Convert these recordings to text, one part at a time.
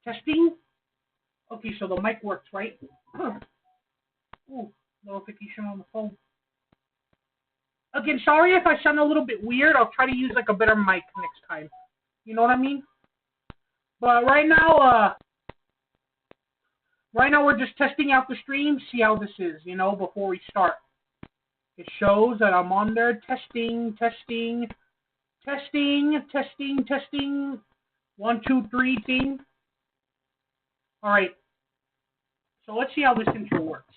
Testing. Okay, so the mic works, right? Ooh, notification on the phone. Again, sorry if I sound a little bit weird. I'll try to use like a better mic next time. You know what I mean? But right now we're just testing out the stream, see how this is, before we start. It shows that I'm on there. Testing. 1, 2, 3 thing. Alright. So let's see how this intro works.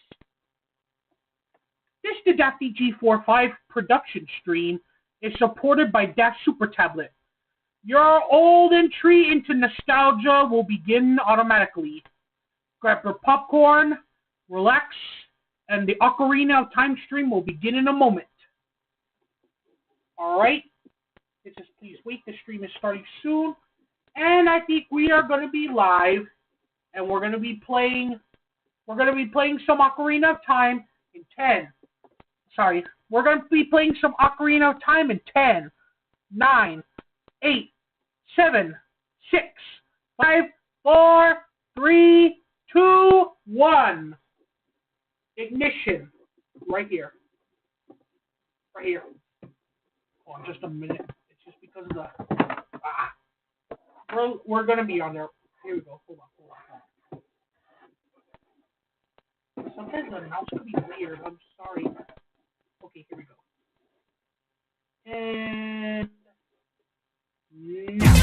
This Didacti G45 production stream is supported by Dash Super Tablet. Your old entry into nostalgia will begin automatically. Grab your popcorn, relax, and the Ocarina of Time stream will begin in a moment. Alright? Just please wait, the stream is starting soon. And I think we are going to be live, and we're going to be playing some Ocarina of Time in 10. Sorry, we're going to be playing some Ocarina of Time in 10, 9, 8, 7, 6, 5, 4, 3, 2, 1. Ignition. Right here. Hold on just a minute. It's just because of the... We're going to be on there. Here we go. Hold on. Sometimes the mouse can be weird. I'm sorry. Okay, here we go. And... now.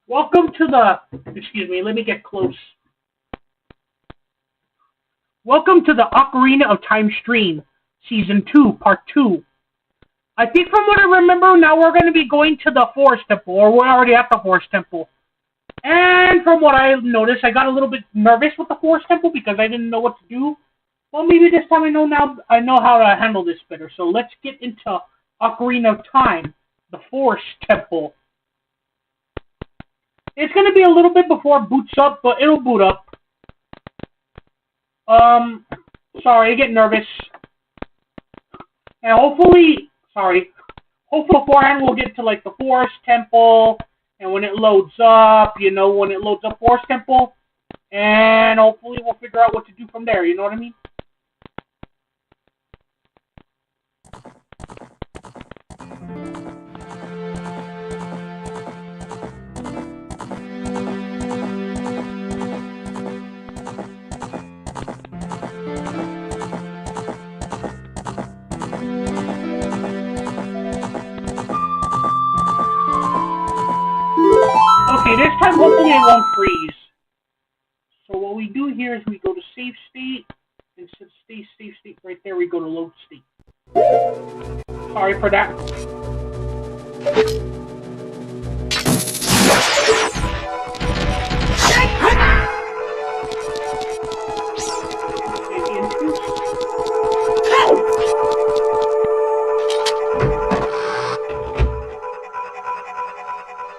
Welcome to the... Excuse me, let me get close. Welcome to the Ocarina of Time stream, Season 2, Part 2. I think from what I remember, now we're going to be going to the Forest Temple, or we're already at the Forest Temple. And from what I noticed, I got a little bit nervous with the Forest Temple because I didn't know what to do. Well, maybe this time I know how to handle this better. So let's get into Ocarina of Time, the Forest Temple. It's going to be a little bit before it boots up, but it'll boot up. Sorry, I get nervous. And hopefully beforehand we'll get to, like, the Forest Temple, and when it loads up, Forest Temple, and hopefully we'll figure out what to do from there, you know what I mean? Okay, this time hopefully it won't freeze. So what we do here is we go to save state, and since save state right there, we go to load state. Sorry for that.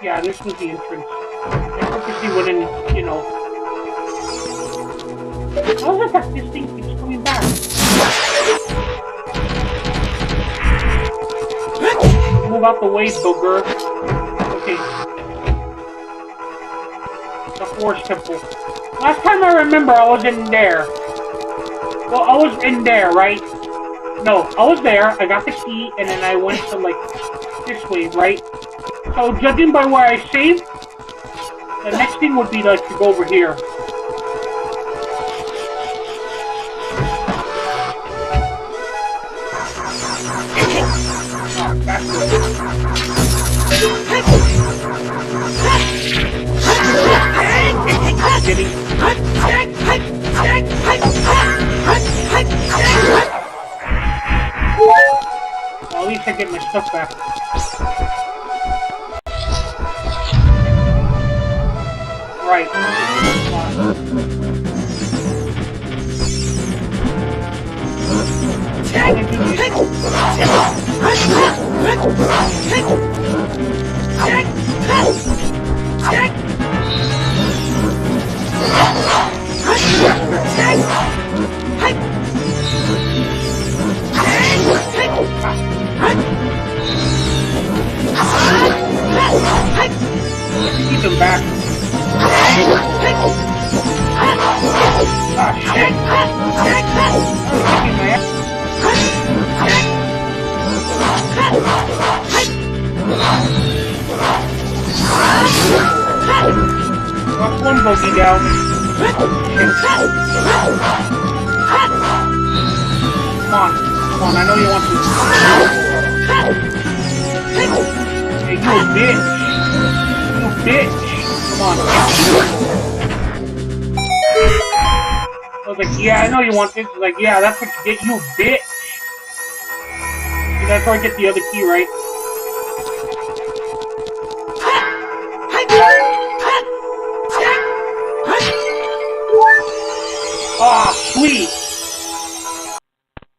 Yeah, this was the entrance. I purposely went in, How is it that this thing keeps coming back? Move out the way, booger. Okay. The Forest Temple. Last time I remember, I was in there. Well, I was in there, right? No, I was there. I got the key, and then I went to, like, this way, right? So, judging by where I saved, the next thing would be, like, to go over here. Well, at least I get my stuff back. Right. Keep them back. Ah, shit. Got one bogey down. Come on, I know you want to. Hey, you bitch. You bitch. Come on. I was like, yeah, I know you want this. He's like, yeah, that's what you get, you bitch. And that's where I get the other key, right? Ah, sweet.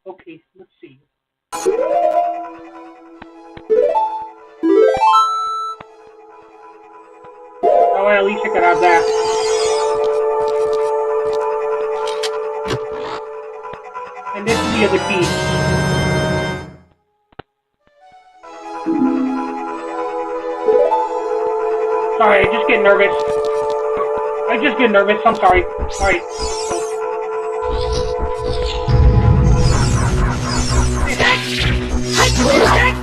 Okay, let's see. That way, at least I could have that. And this is the other key. Sorry, I just get nervous. I'm sorry. Alright.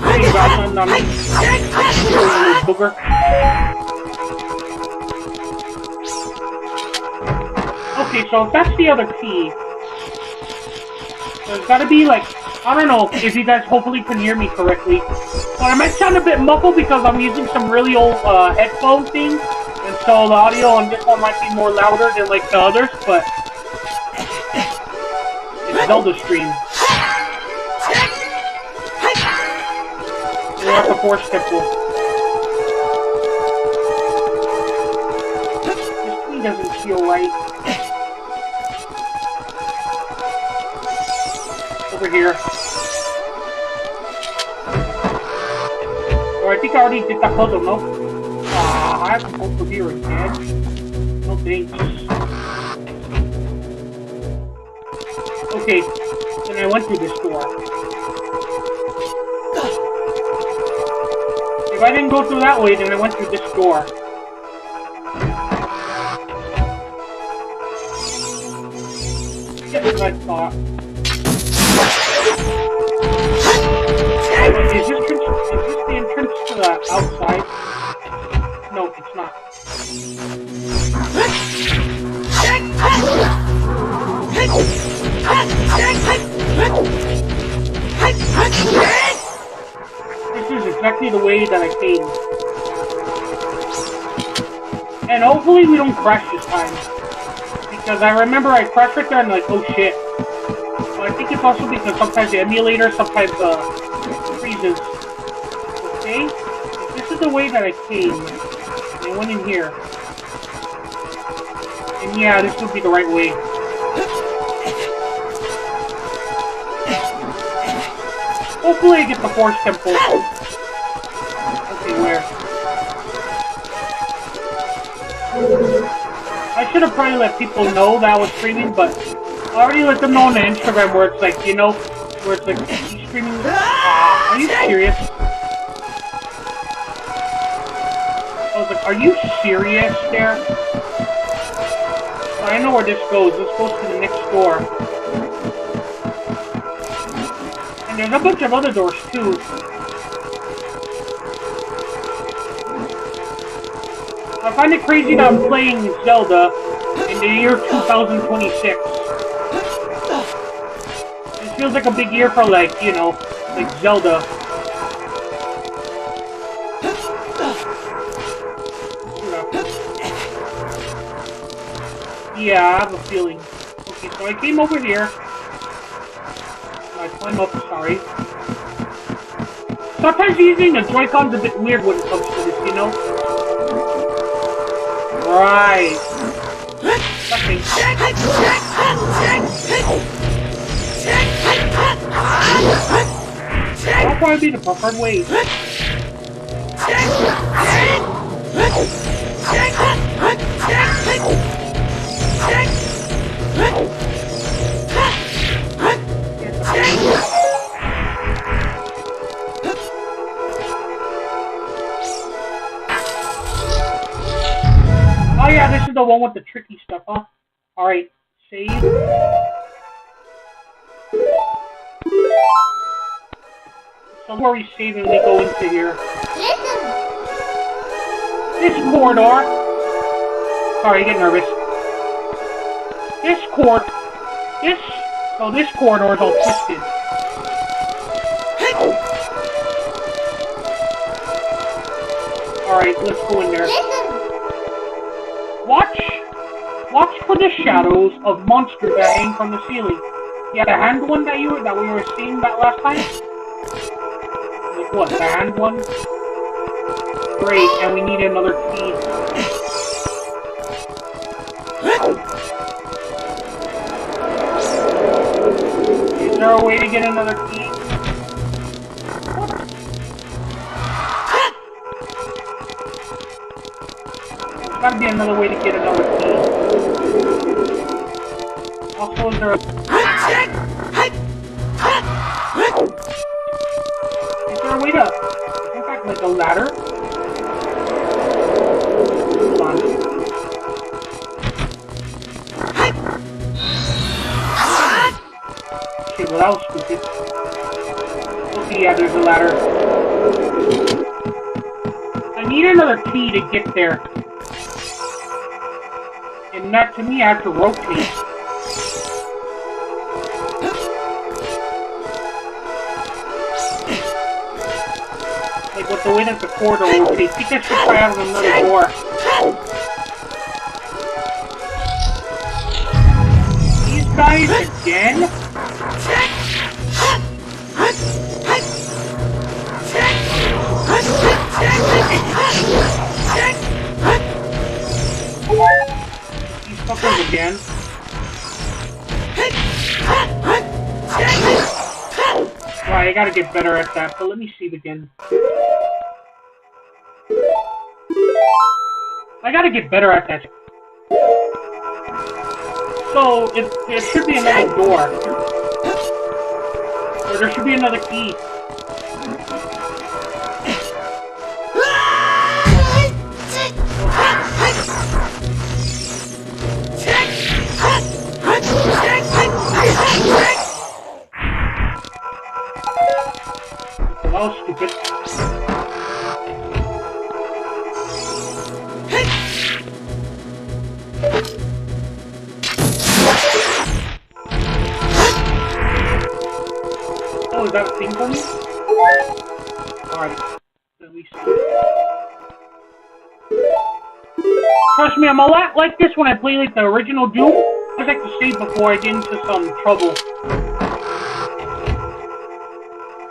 There you go, no. Booger. Okay, so if that's the other key, there's gotta be like, I don't know if you guys hopefully can hear me correctly, but I might sound a bit muffled because I'm using some really old headphone thing, and so the audio on this one might be more louder than like the others, but it's Zelda stream. We're at the Forest Temple. This key doesn't feel right. Over here. Oh, I think I already did that puzzle, no? Ah, I have to go over here again. No thanks. Okay, then I went through this door. If I didn't go through that way, then I went through this door. Get what I thought. Is this the entrance to the outside? No, it's not. This is exactly the way that I came. And hopefully we don't crash this time. Because I remember I crashed right there and like, oh shit. But I think it's also because sometimes the emulator sometimes freezes. Okay? This is the way that I came. And I went in here. And yeah, this would be the right way. Hopefully I get the Forest Temple. Okay, where? I should have probably let people know that I was streaming, but I already let them know on the Instagram where it's like, you know, where it's like, he's streaming. Are you serious? was like, are you serious there? I know where this goes. This goes to the next door. And there's a bunch of other doors too. I find it crazy that I'm playing Zelda in the year 2026. It feels like a big year for, like, you know, like Zelda. Yeah, I have a feeling. Okay, so I came over here. I climb up, sorry. Sometimes using the Joy-Con's a bit weird when it comes to this, you know? Right. Nothing. That'll probably be the preferred way. Oh yeah, this is the one with the tricky stuff, huh? Alright, save. So before we save and we go into here. This corridor. Sorry, I get nervous. This corridor is all twisted. Alright, let's go in there. Watch for the shadows of monsters that hang from the ceiling. Yeah, the hand one that we were seeing that last time? Like what, the hand one? Great, and we need another key. Is there a way to get another key? There's gotta be another way to get another key. Also, is there a... Is there a way to... in fact, like a ladder? Hold on. Okay, well that was stupid. Okay, yeah, there's a ladder. I need another key to get there. And that, to me, I have to rotate. Like with the way that the corridor rotates. I think I should try out of another door. These guys again? These fuckers again? Right, I gotta get better at that, but let me see it again. I gotta get better at that. So, there should be another door. Or there should be another key. That was stupid. Oh, is that a thing for me? Alright. Let me see. Trust me, I'm a lot like this when I play like the original Doom. I just like to save before I get into some trouble.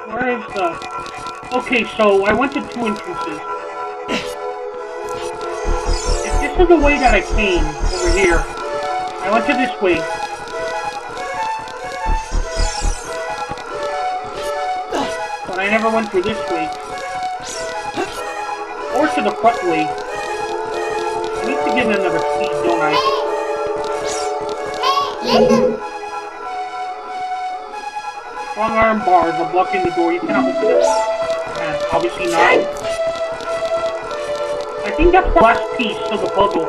Where is the... Okay, so I went to two entrances. If this is the way that I came over here, I went to this way. But I never went through this way. Or to the front way. I need to get another key, don't I? Strong iron bars are blocking the door. You cannot open it. And obviously not. I think that's the last piece of the puzzle.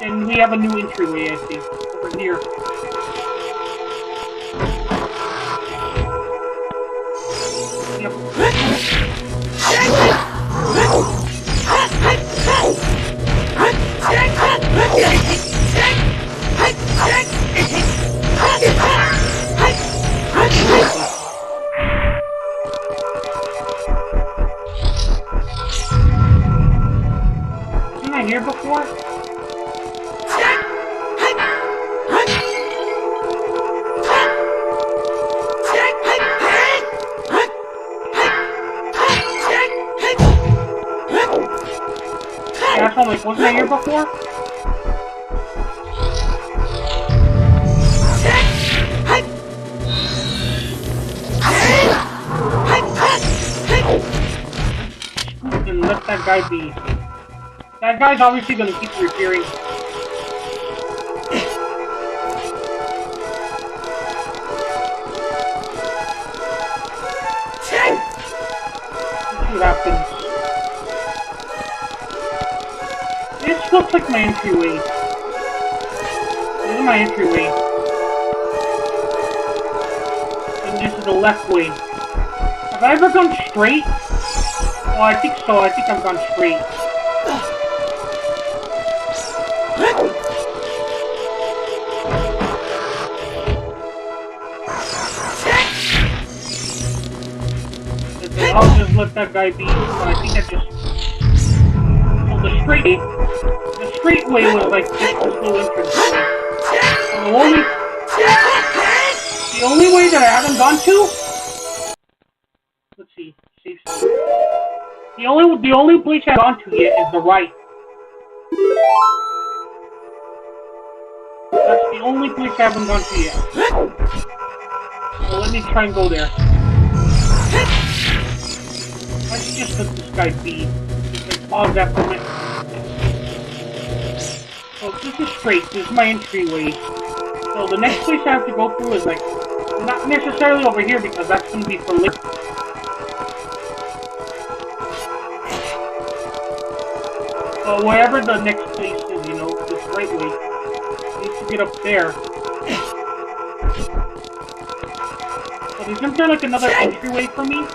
And we have a new entryway, I think, over here. Yep. Wasn't I here before? That's like, wasn't I here before? And let that guy be. That guy's obviously gonna keep reappearing. Let's see what happens. This looks like my entryway. This is my entryway. And this is the left way. Have I ever gone straight? Oh, I think so. I think I've gone straight. I'll just let that guy be. I think I just... So the straight way was like this little entrance way. And the only way that I haven't gone to... Let's see. Safe state. The only place I've gone to yet is the right. That's the only place I haven't gone to yet. So let me try and go there. Let's just let this guy be. Just like pause that for a minute. So this is straight. This is my entryway. So the next place I have to go through is like not necessarily over here because that's going to be for later. So wherever the next place is, you know, this right way, I need to get up there. But isn't there like another entryway for me?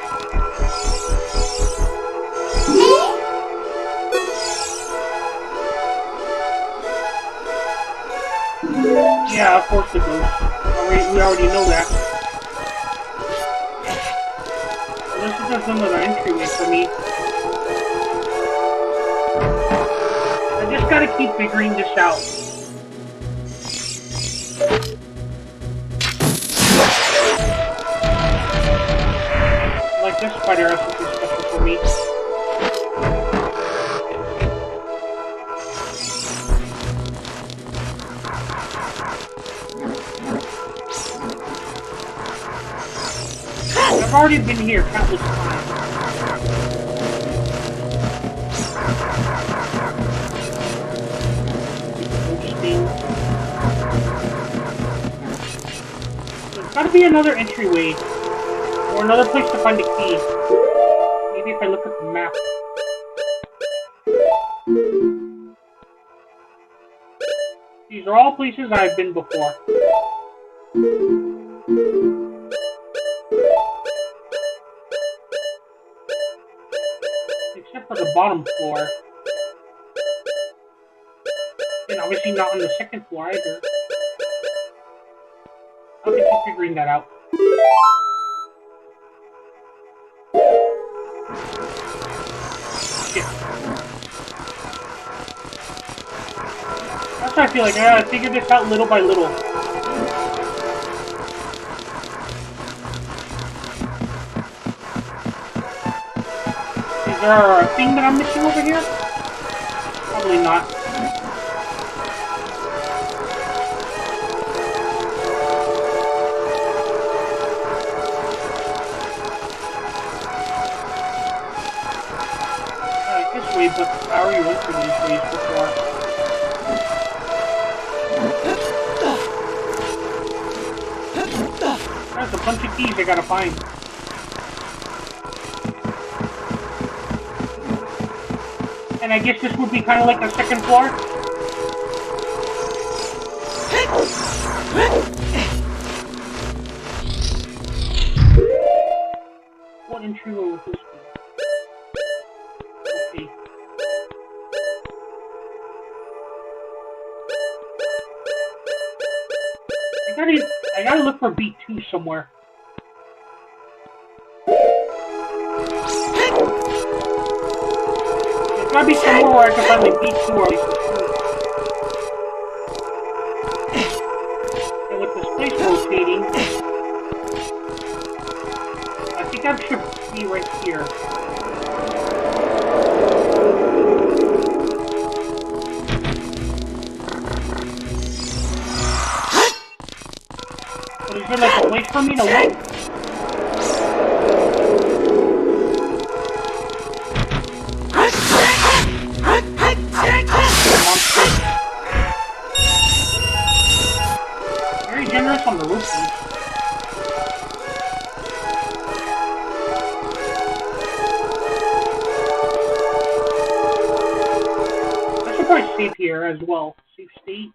Yeah, of course it goes. We already know that. So this is just another entryway for me. I just gotta keep figuring this out. Like this spider has something special for me. I've already been here countless times. There's gotta be another entryway. Or another place to find a key. Maybe if I look at the map. These are all places I've been before. Except for the bottom floor. And obviously not on the second floor either. I'll keep figuring that out. Shit. That's how I feel like I gotta figure this out little by little. Is there a thing that I'm missing over here? Probably not. This way, but I already went through these ways before. There's a bunch of keys I gotta find. And I guess this would be kind of like the second floor. What entryway would this be? Okay. I gotta look for B2 somewhere. There's gotta be somewhere where I can find like B2 or like and with this place rotating, I think I should be right here. But is there like a place for me to look? Very generous on the roof. I should probably save here as well. Save state.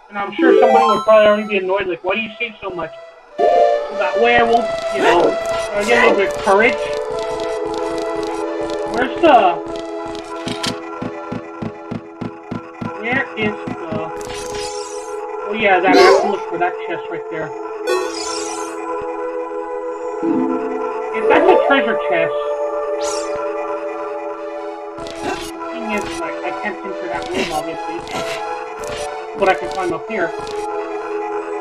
And I'm sure somebody would probably already be annoyed, like, why do you save so much? So that way I won't, you know, I get a little bit of courage. Where is the... Oh yeah, that I have to look for that chest right there. If that's a treasure chest, the thing is, like, I can't enter that room, obviously. But I can climb up here. I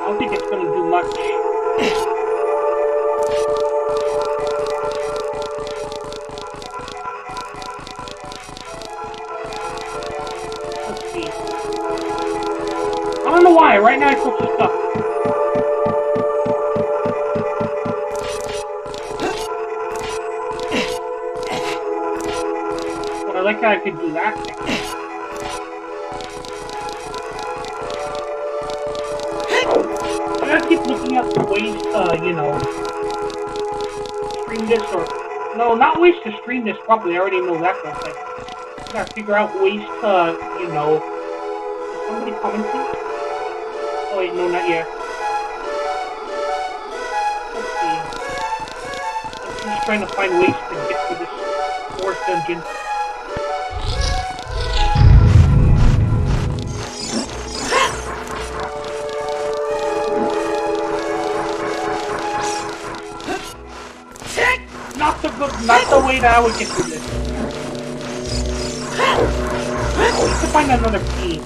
don't think it's gonna do much. Let's see. I don't know why. Right now I feel so stuck. But I like that I could do that thing. I gotta keep looking up for ways to, you know, stream this or... No, not ways to stream this, probably. I already know that, but like, I gotta figure out ways to, you know... Is somebody commenting? Oh wait, no, not yet. Let's see. I'm just trying to find ways to get to this fourth dungeon. Not the way that I would get through this. I need to find another key.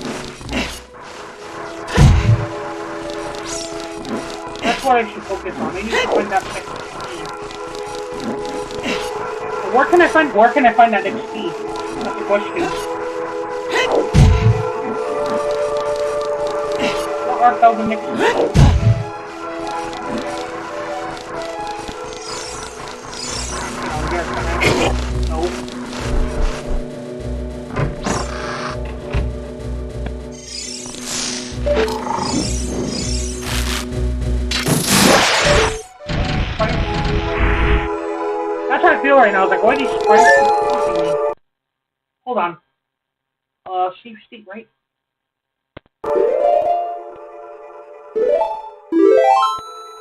That's what I should focus on. I need to find that next key. Where can I find that next key? That's the question. What art thou the next key? No. That's how I feel right now. I was like, why are these sprites keep me? Hold on. Save state, right?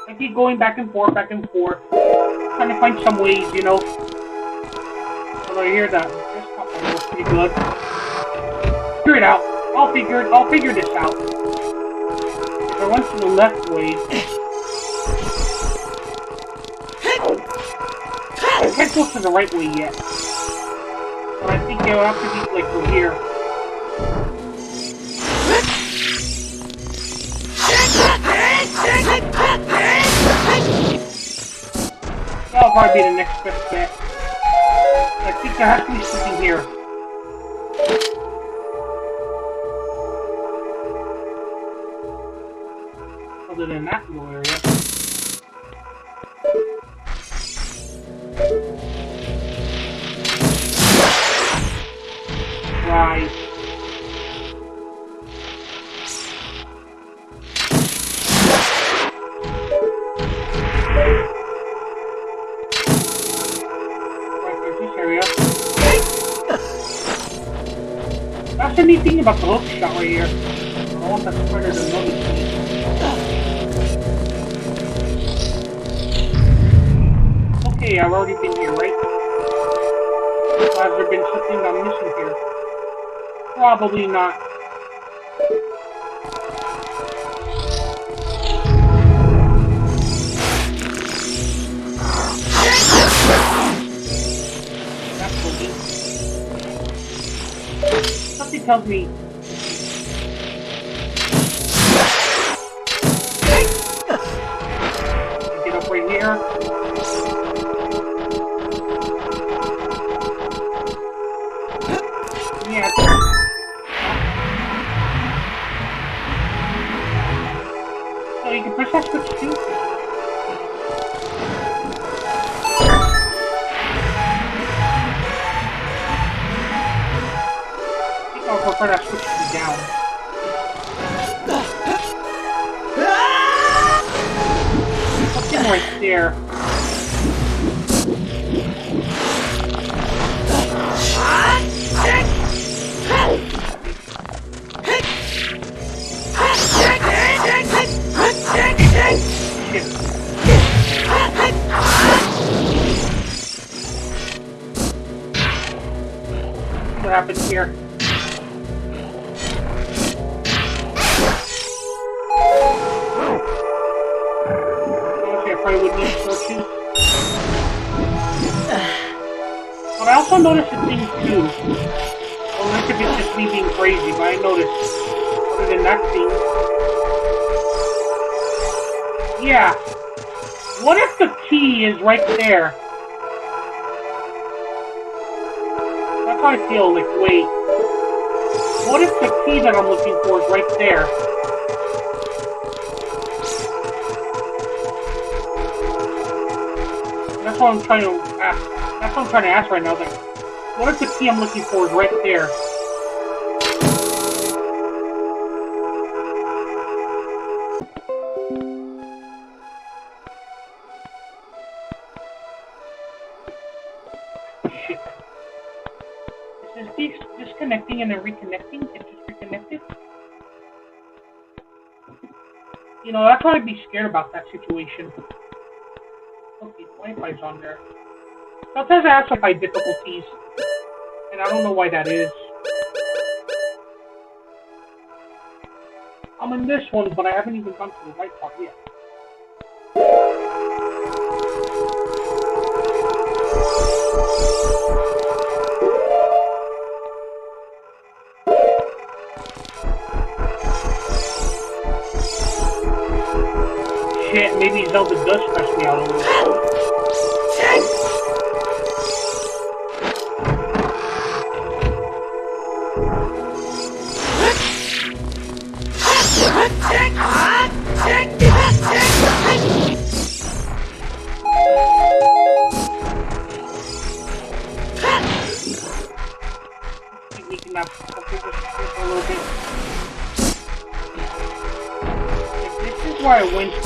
I keep going back and forth, trying to find some ways, you know. Although I hear that desktop looks pretty good. Figure it out. I'll figure this out. If I went to the left way, I can't go to the right way yet. But I think it will have to be like from here. That'll probably be the next best bet. I think there has to be something here. Other than that little area. Right. thinking about the hook shot right here. I want that spider to notice me. Okay, I've already been here, right? Has there been something I'm missing here? Probably not. Something tells me. Get up right here. Yeah. So you can press that switch too. I'll prefer that switch to be down. Something right there. What happens here? I would need torches. But I also noticed a thing too. Unless if it's just me being crazy, but I noticed other than that thing. Yeah. What if the key is right there? That's how I feel, like, wait. What if the key that I'm looking for is right there? That's what I'm trying to ask. That's what I'm trying to ask right now. Like, what if the key I'm looking for is right there? Shit. Is this disconnecting and then reconnecting? It's just reconnected? You know, that's why I'd be scared about that situation. Okay, the Wi-Fi's on there. Sometimes I have some Wi-Fi difficulties, and I don't know why that is. I'm in this one, but I haven't even gone to the right part yet. Shit, maybe Zelda does stress me out a little bit. We can have a little bit. This is where I went the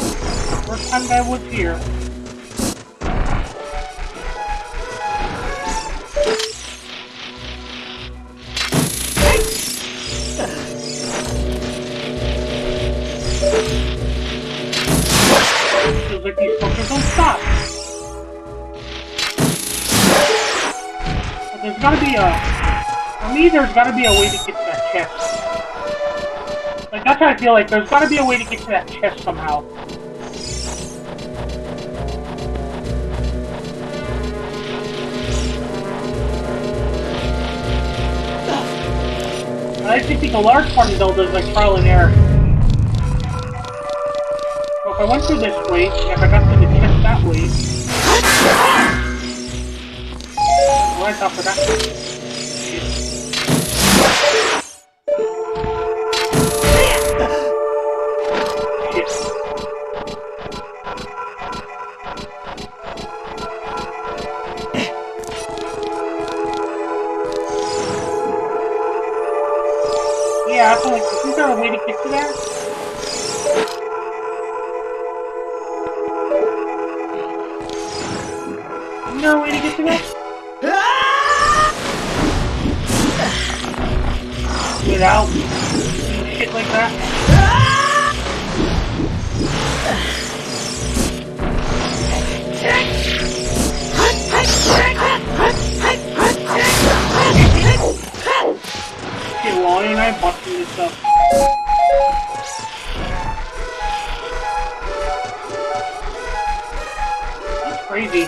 first time that I was here. Feels like these fuckers don't stop. But there's gotta be for me, there's gotta be a way to get to that chest. Like, that's how I feel like. There's gotta be a way to get to that chest somehow. I actually think a large part of Zelda is like trial and error. So if I went through this way, if I got to the chest that way... Right off of that. Yeah, I feel like, isn't there a way to get to that? Isn't there a way to get to that? without shit like that. Okay, Lonnie and I are busting this up. That's crazy.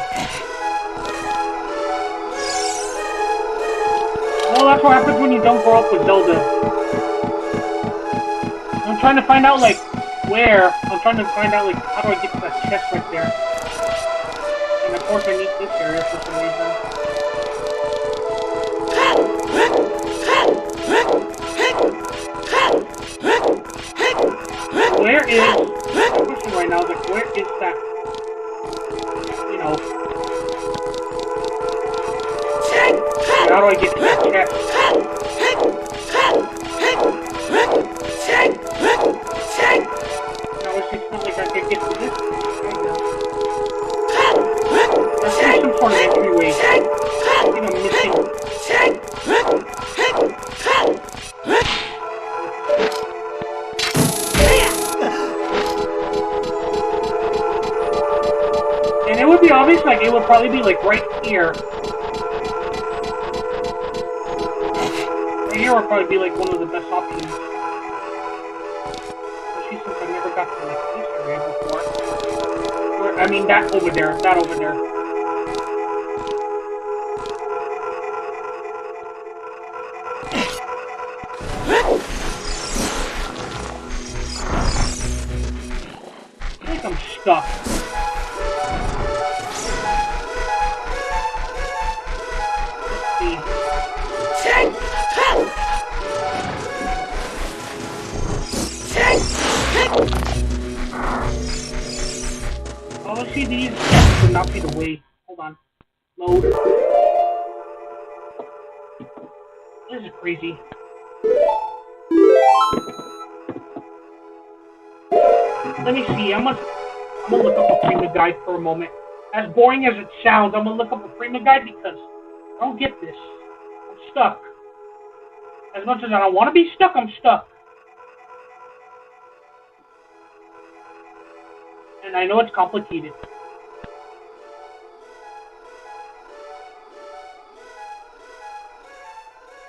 Well, that's what happens when you don't grow up with Zelda. I'm trying to find out, like, where. I'm trying to find out, like, how do I get to that chest right there. And of course I need this area for some reason. Where is... The question right now is, like, where is that... You know... How do I get to that chest? Now, it's not like I can get to this. Let's do some sort of entryway. You know, missing. And it would be obvious, like, it would probably be, like, right here. Right here would probably be, like, one of the best options. Especially since I never got to, like, this area before. Or, I mean, that over there. That over there. I think I'm stuck. Oh, let's see, these would not be the way. Hold on. Load. This is crazy. Let me see. I'm gonna look up a Prima guide for a moment. As boring as it sounds, I'm gonna look up a Prima guide because I don't get this. I'm stuck. As much as I don't want to be stuck, I'm stuck. And I know it's complicated.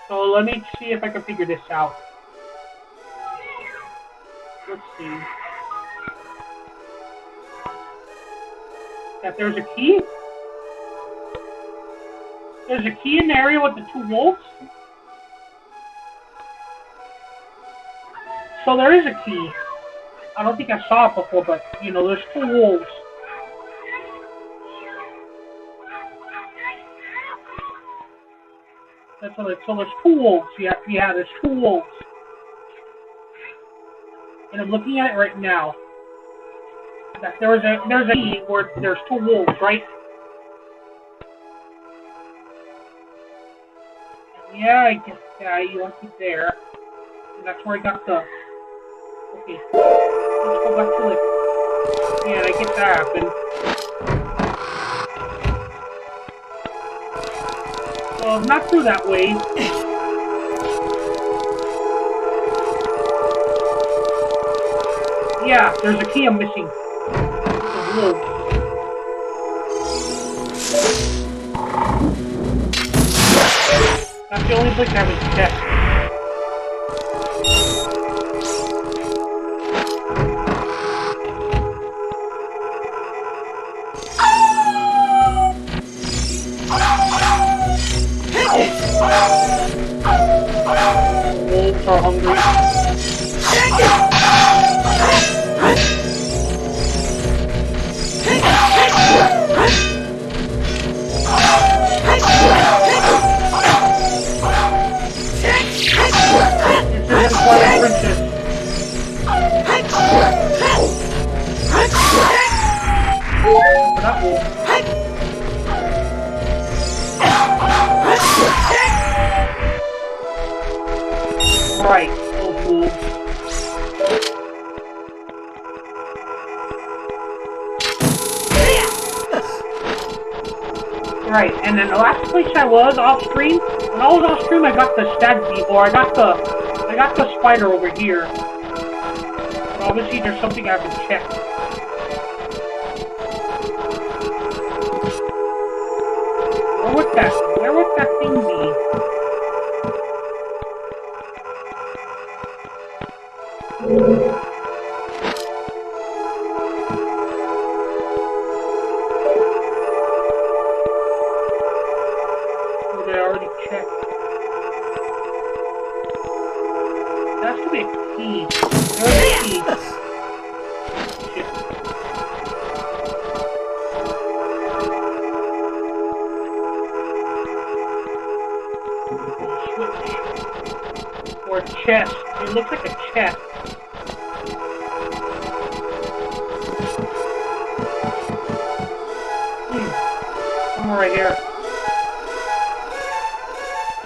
So let me see if I can figure this out. Let's see. That there's a key? There's a key in the area with the 2 wolves? So there is a key. I don't think I saw it before, but, you know, there's 2 wolves. That's what it, so there's 2 wolves. Yeah, there's 2 wolves. And I'm looking at it right now. That there's a key where there's 2 wolves, right? And yeah, I guess you want to keep there. And that's where I got the... Okay, let's go back to it. Yeah, I get that happened. So I'm not through that way. Yeah, there's a key I'm missing. It's a wolf. That's the only place I have a chest. Wolves are hungry. This is the Twilight Princess. For that wolf. Right, those wolves. Right, and then the last place I was off screen, when I was off screen, I got the stag beetle, or I got got the spider over here. But obviously there's something I haven't checked. Where would that thing be? Oh, they already checked. That's to be a key. There's a key. Shit. Or a chest. It looks like a chest. Somewhere right here.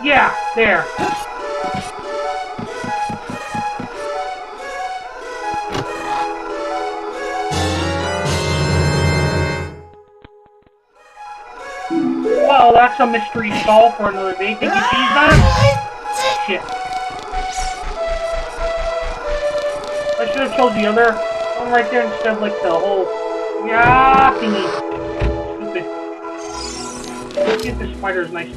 Yeah, there. Well, that's a mystery solved for another day. Think you see that? Shit. I should have chose the other one right there instead of like the whole thingy. Stupid. Let's get the spiders nice.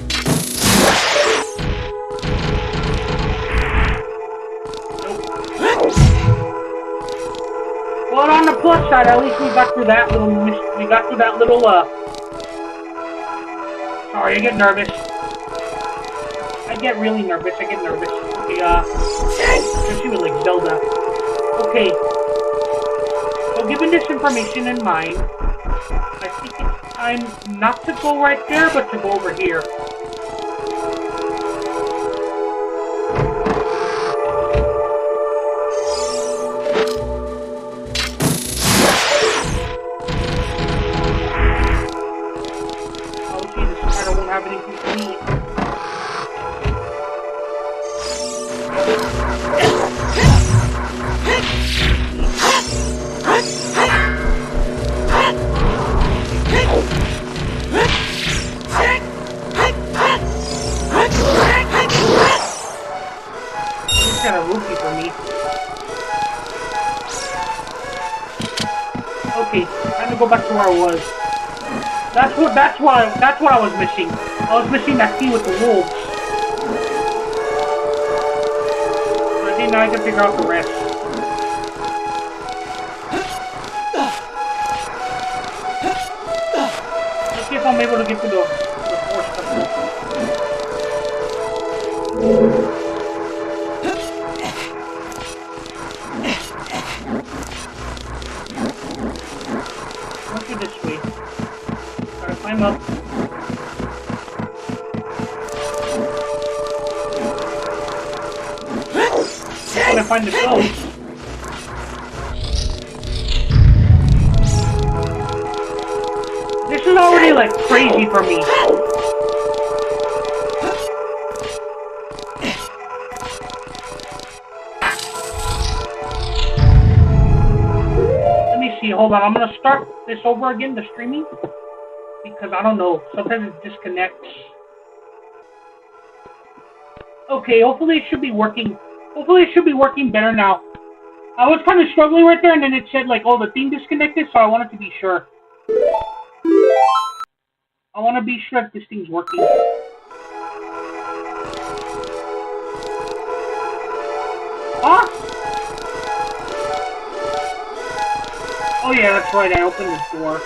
Nope. But on the plus side, at least we got through that little Sorry, I get nervous. I get really nervous. Okay, especially with like Zelda. Okay. So given this information in mind, I think it's time not to go right there, but to go over here. Obviously, the spider won't have anything to eat. Kind of rookie for me. Okay, time to go back to where I was. That's what I was missing. I was missing that key with the wolves. So I think now I can figure out the rest. Let's see if I'm able to get to the force customer. This way. Gotta climb up. When I find the ghost. This is already like crazy for me. Hold on, I'm gonna start this over again, the streaming, because I don't know, sometimes it disconnects. Okay, hopefully it should be working. Hopefully it should be working better now. I was kind of struggling right there, and then it said like, oh, the thing disconnected, so I wanted to be sure. I want to be sure if this thing's working. Huh? Oh yeah, that's right, I opened this door.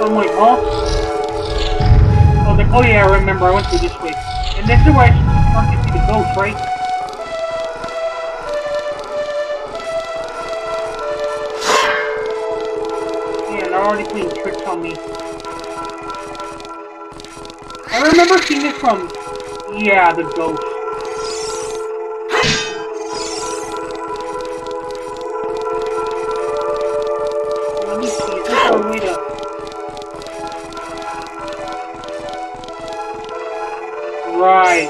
I'm like, oh? Oh yeah, I remember, I went through this way. And this is where I start to see the ghost, right? Yeah, they're already playing tricks on me. I remember seeing this from, yeah, the ghost. Let me see, is there a way to... Right.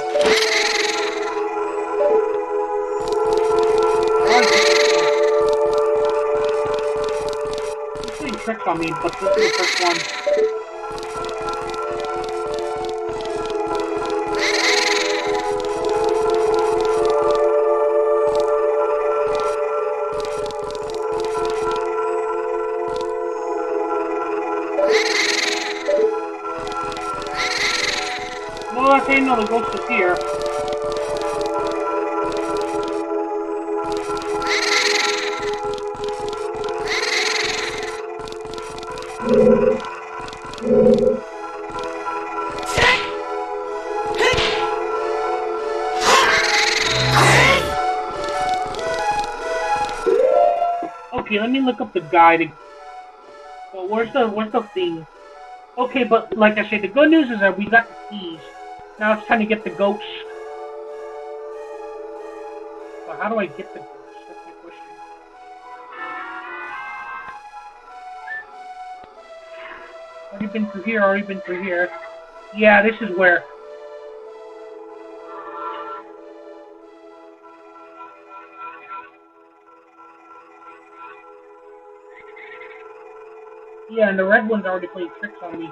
This thing's me, but this is the first one. Well, okay, no, the ghost is here. Okay, let me look up the guide. Well, where's the thing? Okay, but like I said, the good news is that we got the keys. Now it's time to get the ghost. But how do I get the ghost? That's my question. Already been through here, already been through here. Yeah, this is where. Yeah, and the red one's already playing tricks on me.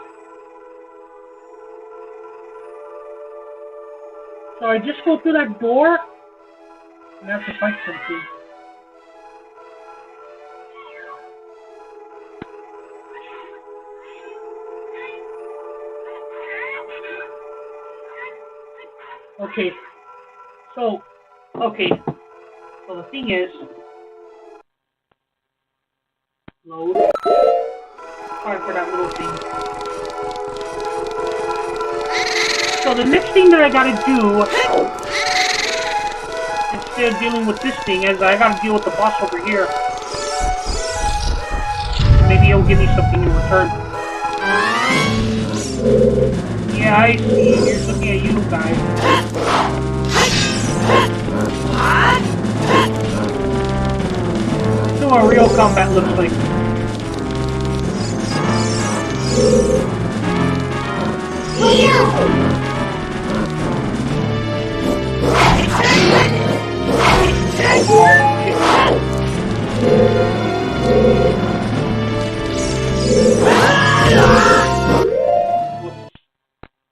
So I just go through that door, and I have to fight something. Okay. So the thing is, load. Sorry for that little thing. So the next thing that I gotta do, instead of dealing with this thing, is I gotta deal with the boss over here. Maybe he'll give me something in return. Yeah, I see. Here's looking at you guys. That's what real combat looks like.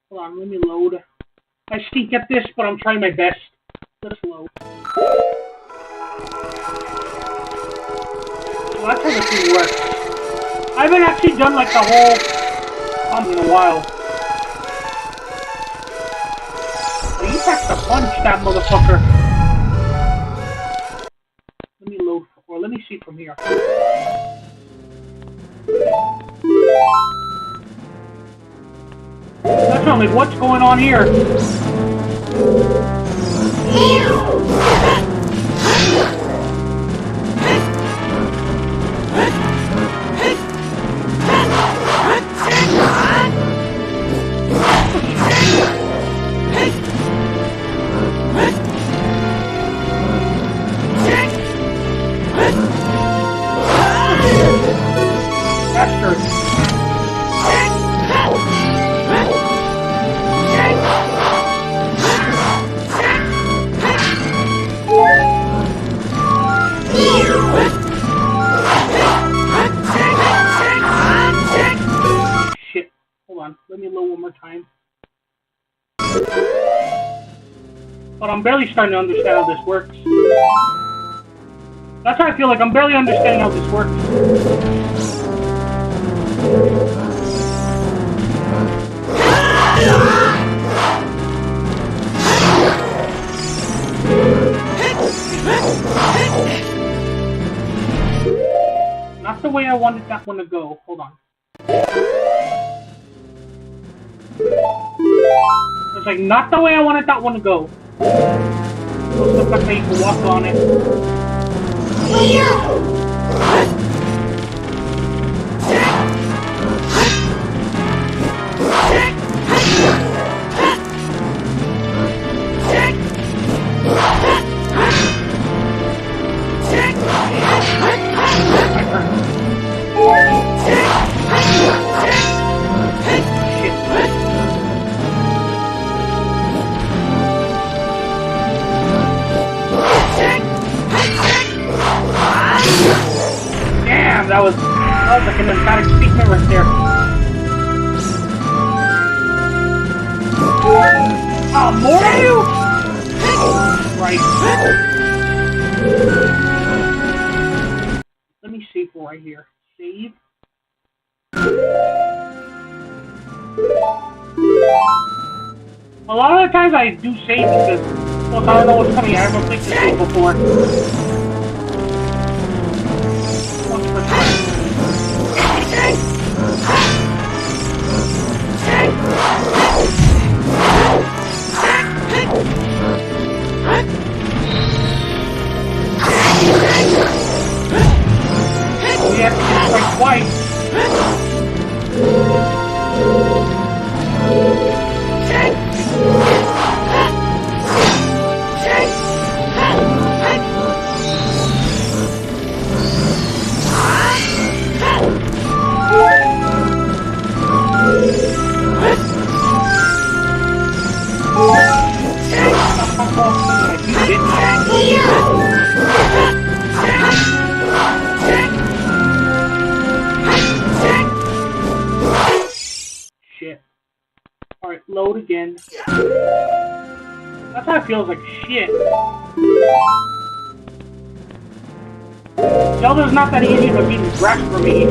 Hold on, let me load. I stink at this, but I'm trying my best. Let's load. Well, that's how the thing works. I haven't actually done like the whole in a while. Well, you have to punch that motherfucker. Let me load, or let me see from here. That's not like, what's going on here? Shit. Hold on. Let me load one more time. But I'm barely starting to understand how this works. That's how I feel like I'm barely understanding how this works. Not the way I wanted that one to go. Hold on. It's like not the way I wanted that one to go. Looks like you can walk on it. go right here. Save. A lot of the times I do save because, well, I don't know what's coming. I haven't played this game before. Once per time. We have to get it like twice. Shit. Alright, load again. That's how it feels like shit. Zelda's not that easy of a beating grasp for me.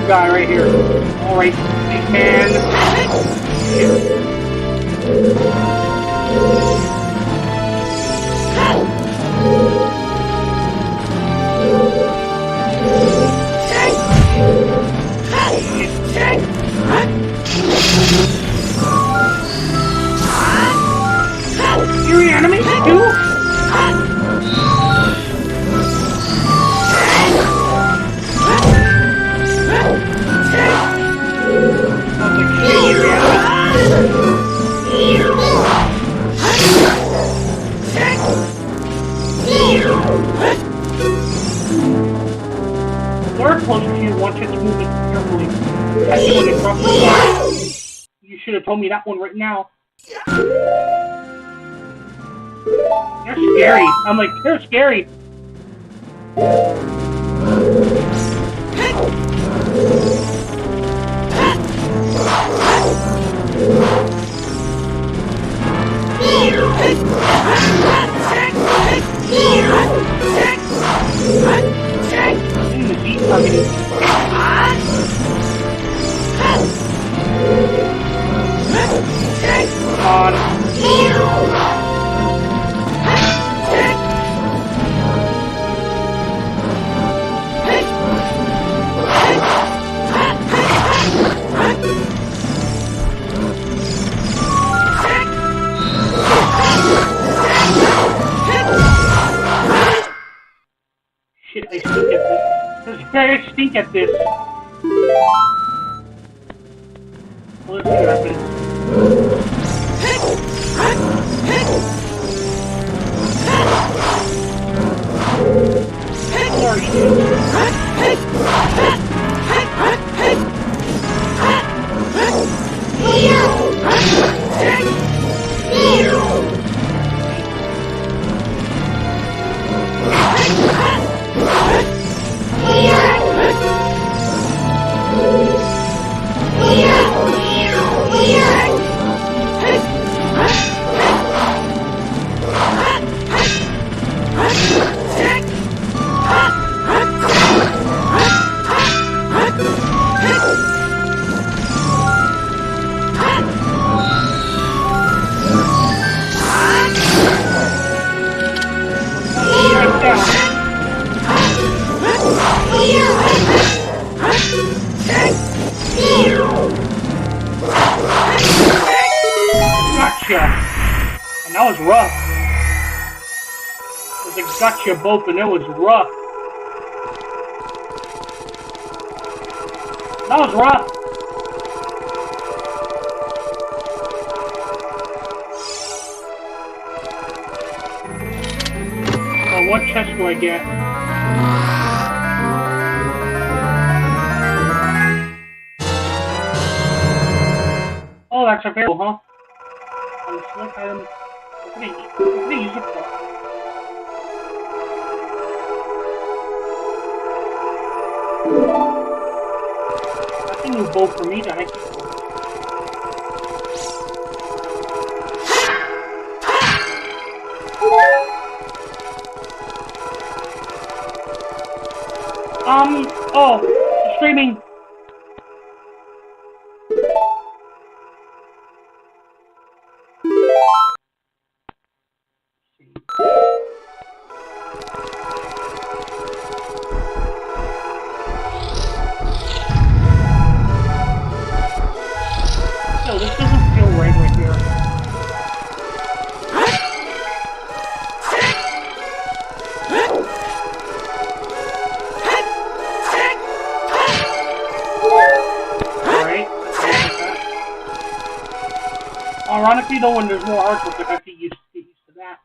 Guy right here. Alright, big man. You reanimate too? Lure closer to you once it's moving carefully. That's when it drops the line. You should have told me that one right now. They're scary. I'm like, they're scary. In the deep targeting. Shit, I stink at this. I stink at this. Well, let's see what happens. gotcha. And that was rough. It was a gotcha both, and it was rough. That was rough. So what chest do I get? Oh, that's available, huh? On the select item. What can I use it for? That's a new bow for me that I can use. Oh, streaming. No, this doesn't feel right here. Alright. Ironically, though, when there's more artwork, I have to get used to that.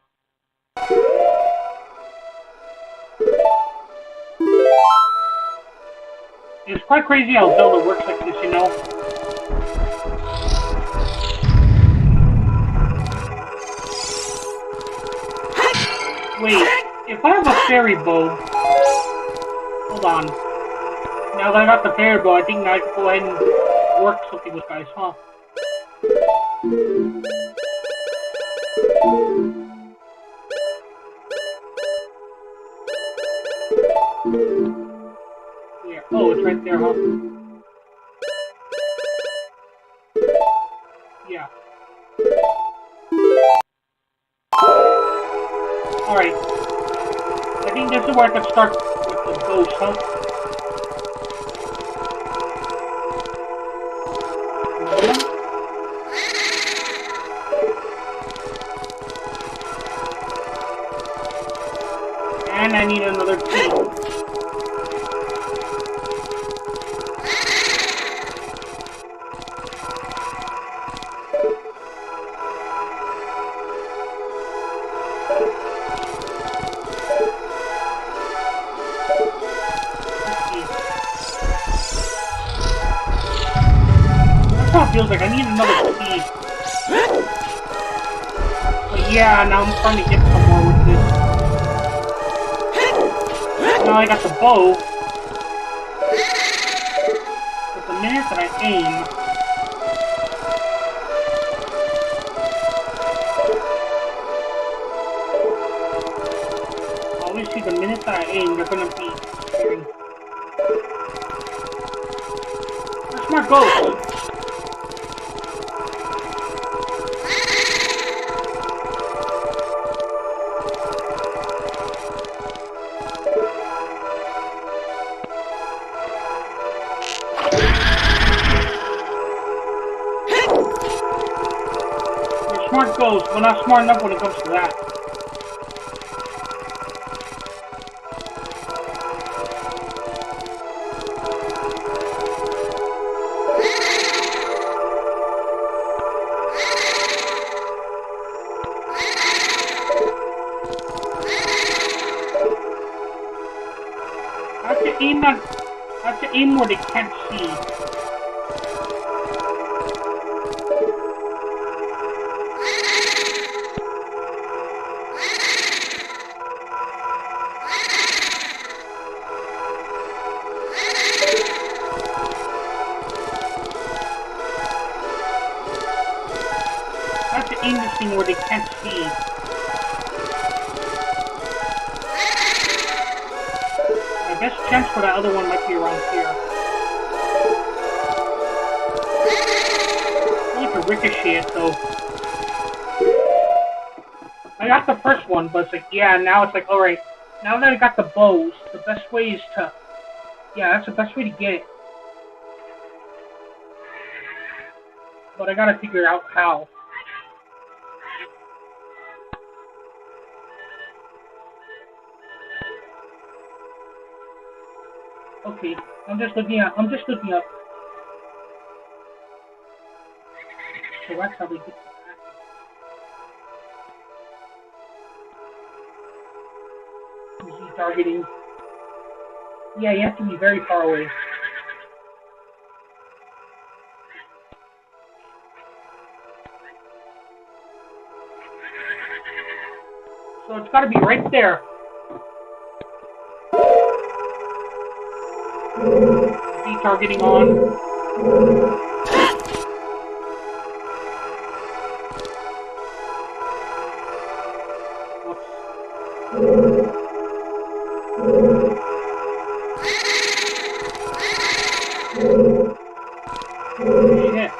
It's quite crazy how Zelda works like this, you know? Wait, if I have a fairy bow... Hold on. Now that I got the fairy bow, I think now I can go ahead and work something with guys, huh? Yeah. Oh, it's right there, huh? Yeah. Alright. I think this is where I can start with the ghost, huh? And I need another key. That's how it feels like. I need another key. But yeah, now I'm trying to get somewhere with this. Now I got the bow. But the minute that I aim... Obviously, the minute that I aim, they're gonna be staring. Where's my ghost? Smart ghost, but not smart enough when it comes to that. I have to aim where they can't see. I have to aim this thing where they can't see. My best chance for that other one might be around here. I like to ricochet it though. I got the first one, but it's like, yeah, now it's like, alright, now that I got the bows, the best way is to, yeah, that's the best way to get it. But I gotta figure out how. Okay, I'm just looking up. So that's how they get to that. Easy targeting. Yeah, you have to be very far away. So it's got to be right there. Easy targeting on. Shit.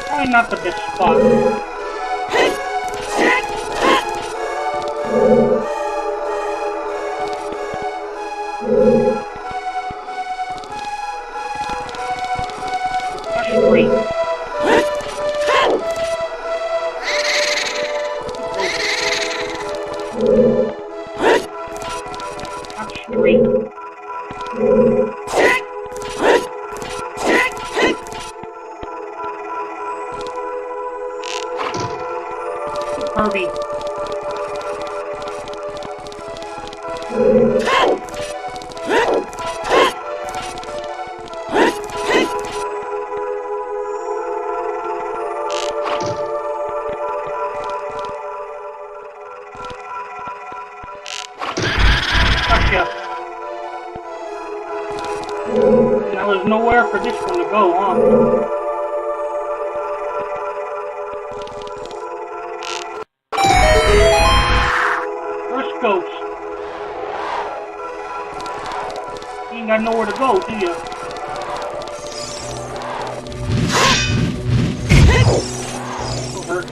Probably not the best spot. That's great. That's straight. Kirby. Gotcha. Now there's nowhere for this one to go, huh? First ghost. You ain't got nowhere to go, do you? It'll hurt.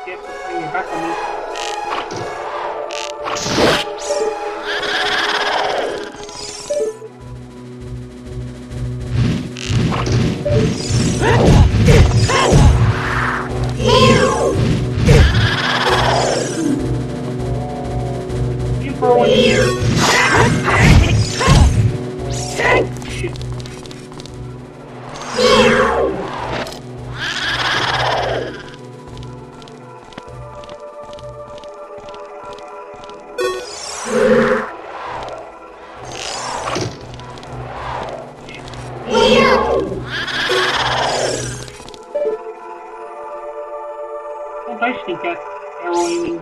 Get your back on me. You for one year. Shit. Don't I stink at arrow aiming?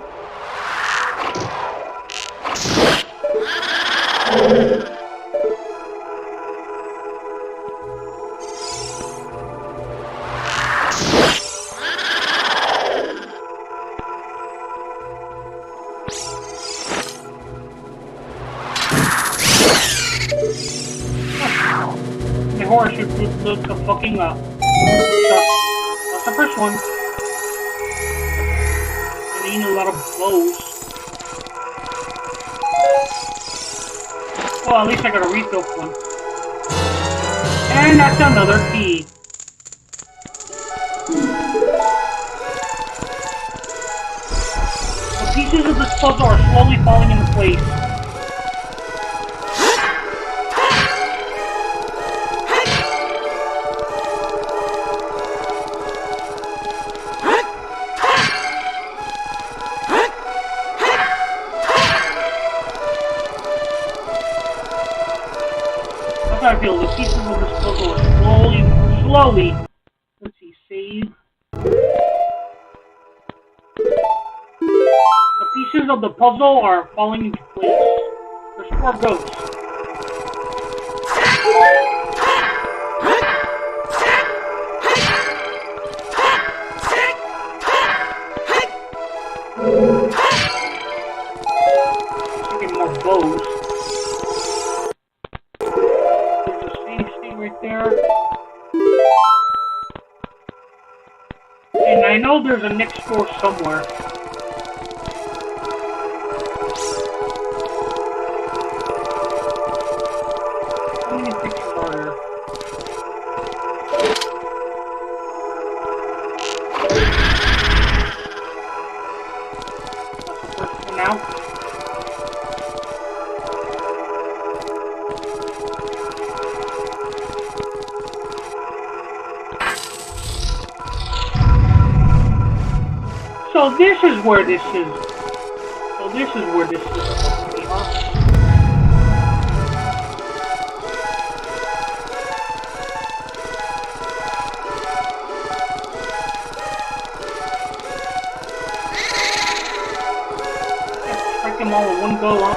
The horse should look the fucking up. That's the first one. I need a lot of bows. Well, at least I got a refill one. And that's another key. The pieces of this puzzle are slowly falling into place. I feel the pieces of this puzzle are slowly. Let's see, save. The pieces of the puzzle are falling into place. There's 4 ghosts. there. And I know there's a next door somewhere. How many pictures are there? That's the first one out. So this is where this is. So this is where this is supposed to be, huh? Yeah, strike them all in one go, huh?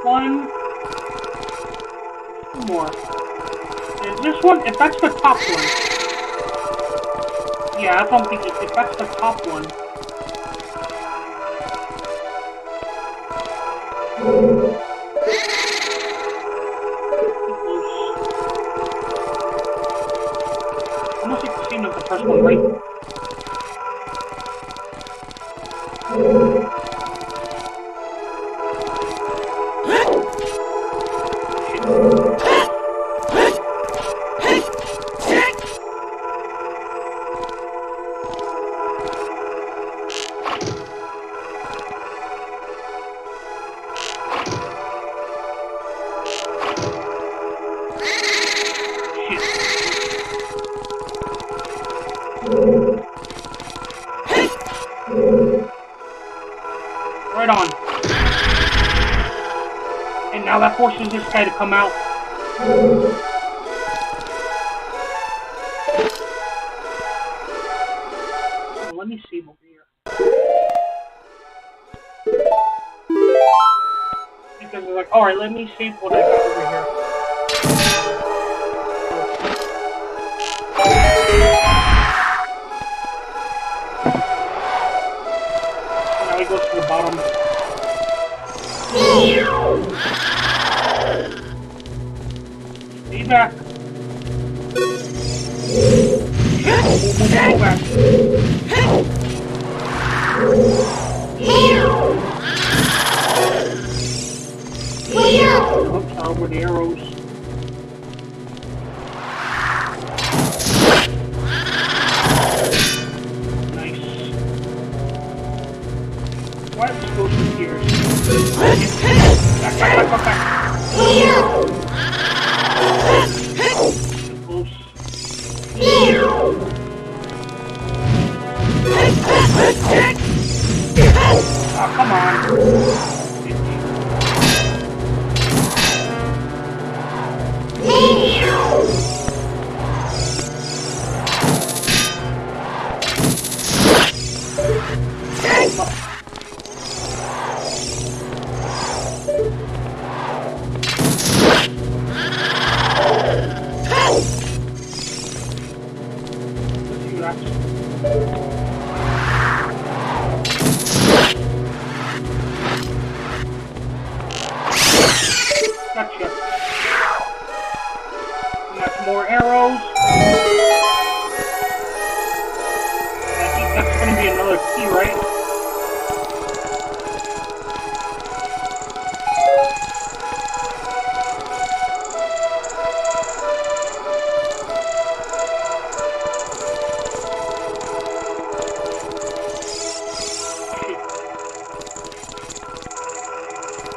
One. Two more. Is this one? If that's the top one. Yeah, that's what I'm thinking. If that's the top one. Almost like the scene of the first one, right? Right on. And now that forces this guy to come out. Oh, let me save over here. Because it's like, alright, let me save what I got over here. Now he goes to the bottom. Stay back. Go back. Oops, out with the arrows. Nice. What? Let's go through here. Back. Close. Oh, come on. Gotcha. We got some more arrows. I think that's going to be another key, right?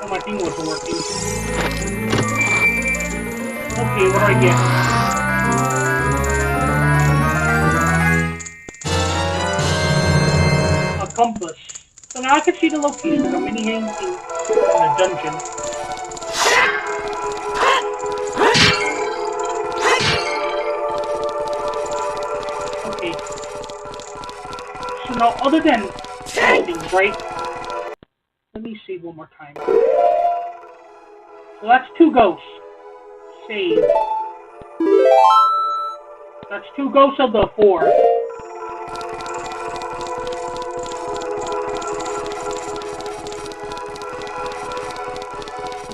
Oh, my thing wasn't working. Okay, what do I get? A compass. So now I can see the location of the mini hanging in the dungeon. Okay. So now, other than things, right? Let me see. save one more time. So that's 2 ghosts. Save. That's 2 ghosts of the 4. Let's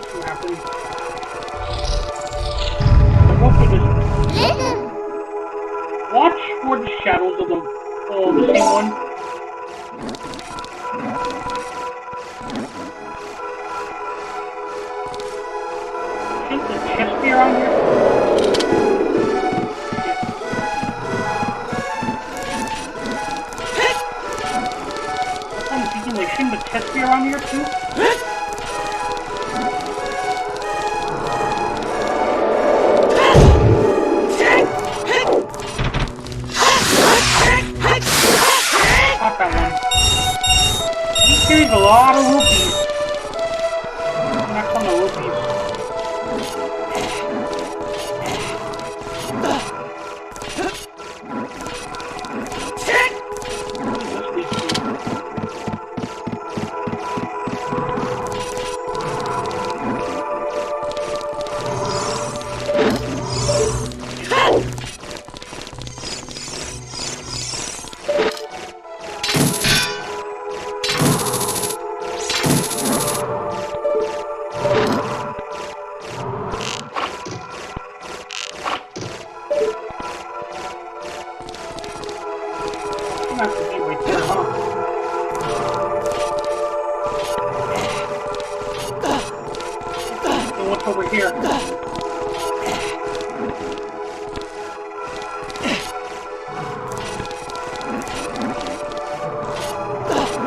see what happens. So go through this. Watch for the shadows of the same one. Shouldn't the chest be around here? I'm thinking, like, shouldn't the chest be around here too? Not that one. He carries a lot of rupees. Next on the rupees. Have to be right there, huh? So what's over here?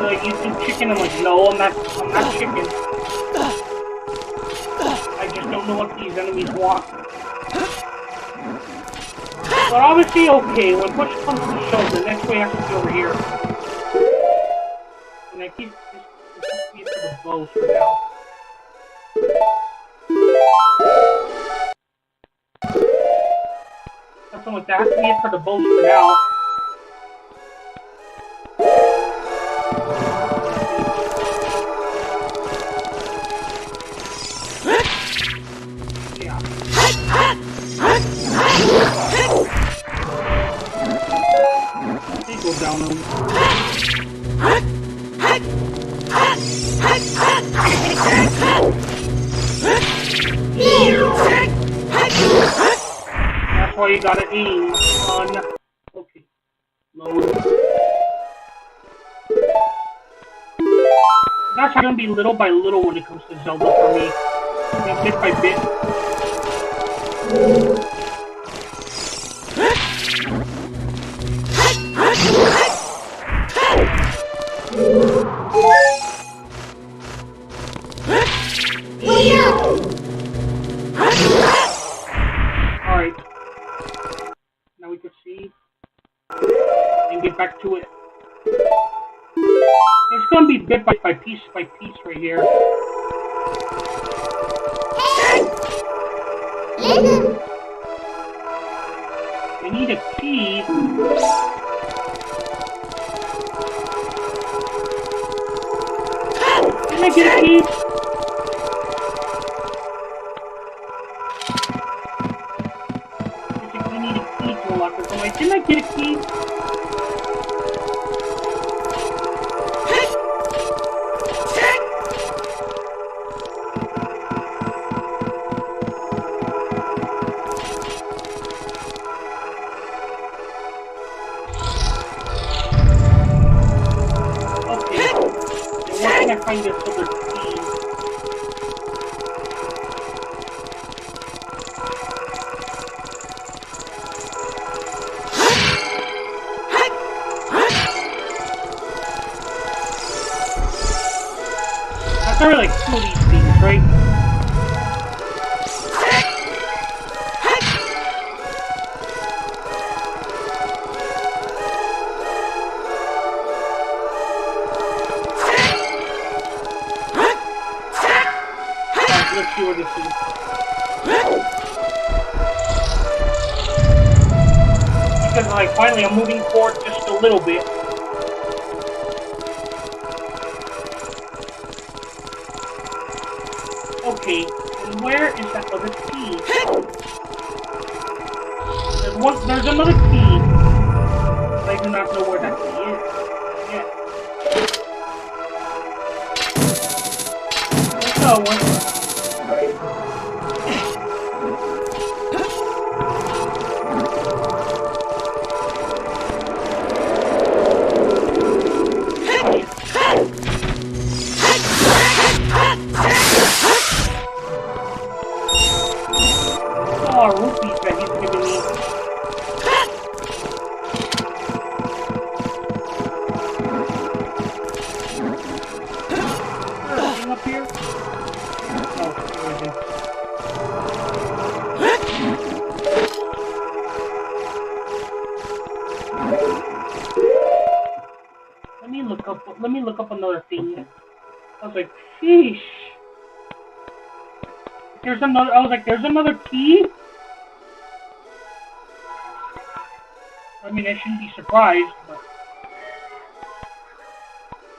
Like, you do chicken? I'm like, no, I'm not chicken. I just don't know what these enemies want. But obviously, okay, when push comes to shove, the next way has to be over here. And I keep this has to be for the bows for now. Something like that has to be it for the bows for now. Go down on That's why you gotta aim on. Okay. Load. That's gonna be little by little when it comes to Zelda for me. Bit by bit. Alright. Now we can see and get back to it. It's gonna be bit by piece right here. I need a key. Didn't I get a key? We need a key to unlock this. I'm like, didn't I get a key? I find this other key. That's not really like 2 of these things, right? Let's see what this is. Because, like, finally I'm moving forward just a little bit. Okay, and where is that other key? There's another key, but I do not know where that key is. Yeah. There's another one. Oh, rupees that he's giving me. Anything up here? Oh, there it is. Let me look up another thing. I was like, sheesh. There's another key? I mean, I shouldn't be surprised, but...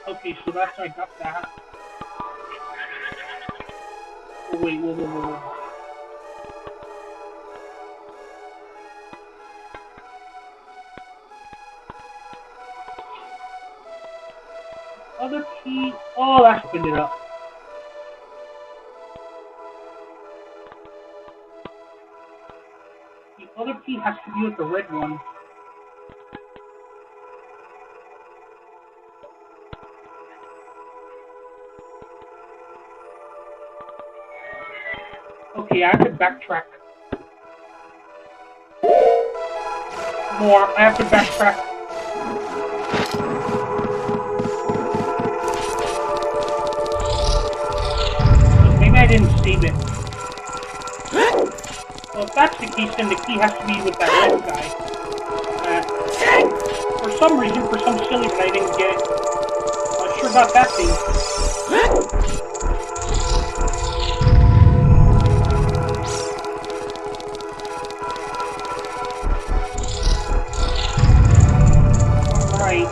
Okay, so I got that. Oh, wait. Other key... Oh, that opened it up. The other key has to be with the red one. Okay, I have to backtrack. More, I have to backtrack. Maybe I didn't save it. Well, if that's the case, then the key has to be with that red guy. For some reason, for some silly reason, I didn't get it. I sure got that thing. Alright.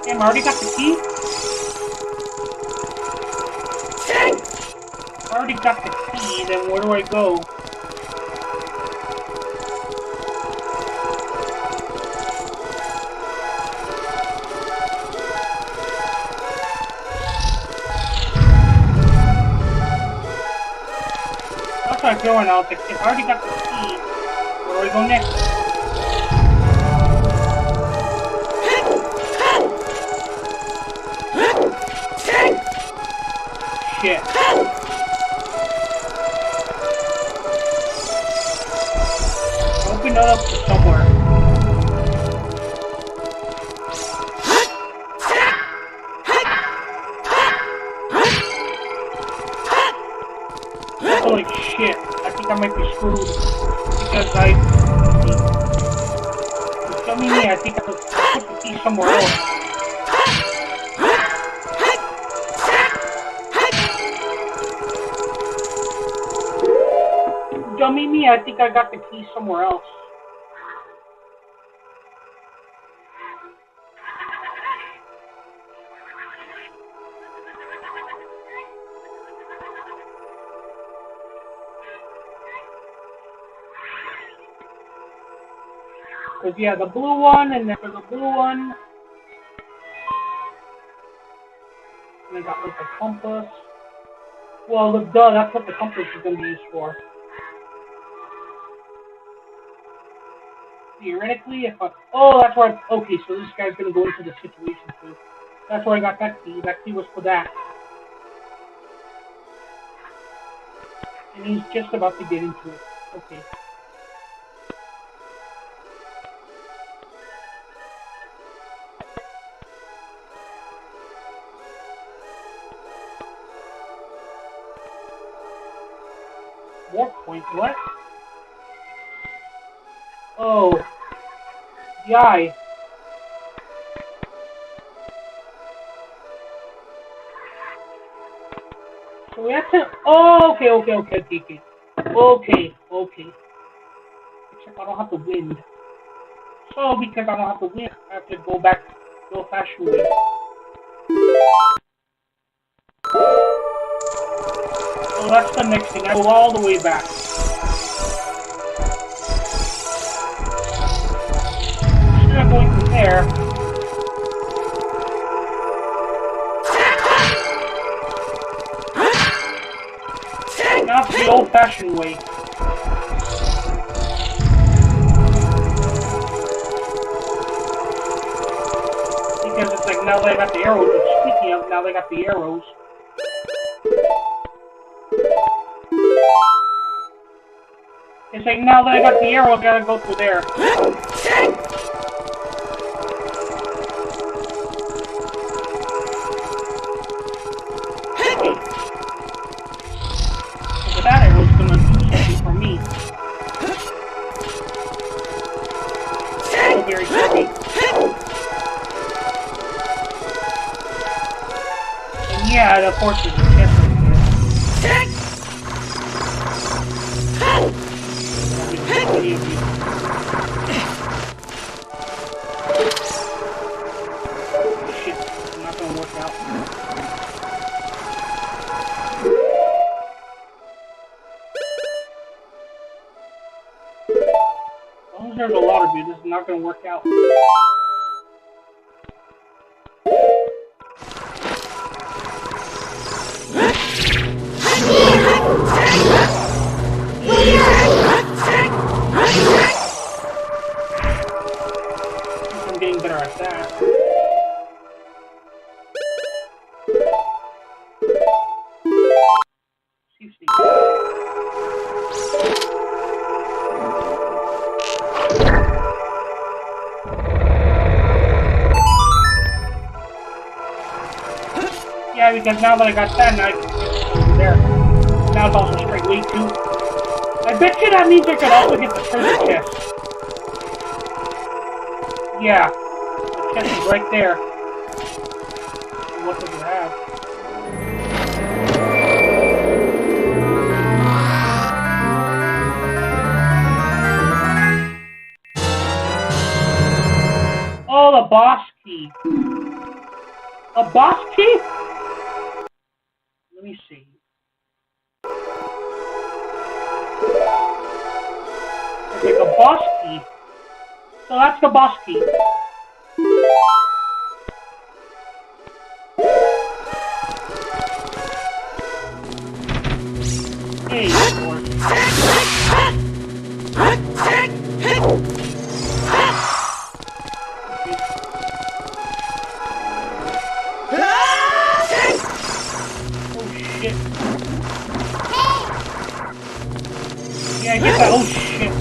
Damn, I already got the key? I already got the key, then where do I go? That's where I go now. If I already got the key, where do I go next? Shit. Open it up to somewhere. Holy shit. I think I might be screwed. Because it's telling me I think I put the key somewhere else. Dummy me, I think I got the key somewhere else. Because, yeah, the blue one, and then for the blue one, and I got like the compass. Well, duh, that's what the compass is going to be used for. Theoretically, if I... Oh, that's where okay, so this guy's going to go into the situation, too. That's where I got that key. That key was for that. And he's just about to get into it. Okay. More point, what? Oh. The eye. So we have to... Oh, okay. Okay. Except I don't have to win. So, because I don't have to win, I have to go fast shooting. that's the next thing. I go all the way back. Instead of going from there, now it's the old-fashioned way. Because it's like now that I got the arrows, but speaking of, now they got the arrows. It's like now that I got the arrow, I gotta go through there. So that arrow's gonna do something for me. So very heavy. And yeah, of course there's a chest right there. Shit, it's not gonna work out. As long as there's a lot of you, this is not gonna work out. I'm getting better at that. See. Yeah, because now that I got that, now I can get over there. Now it's also straight way too. I bet you that means I could also get the treasure chest. Yeah, the chest is right there. What does it have? Oh, the boss key. A boss key? Let me see. It's like a boss key. So that's the boss key. Hey, Lord. Yeah, I get that. Oh shit.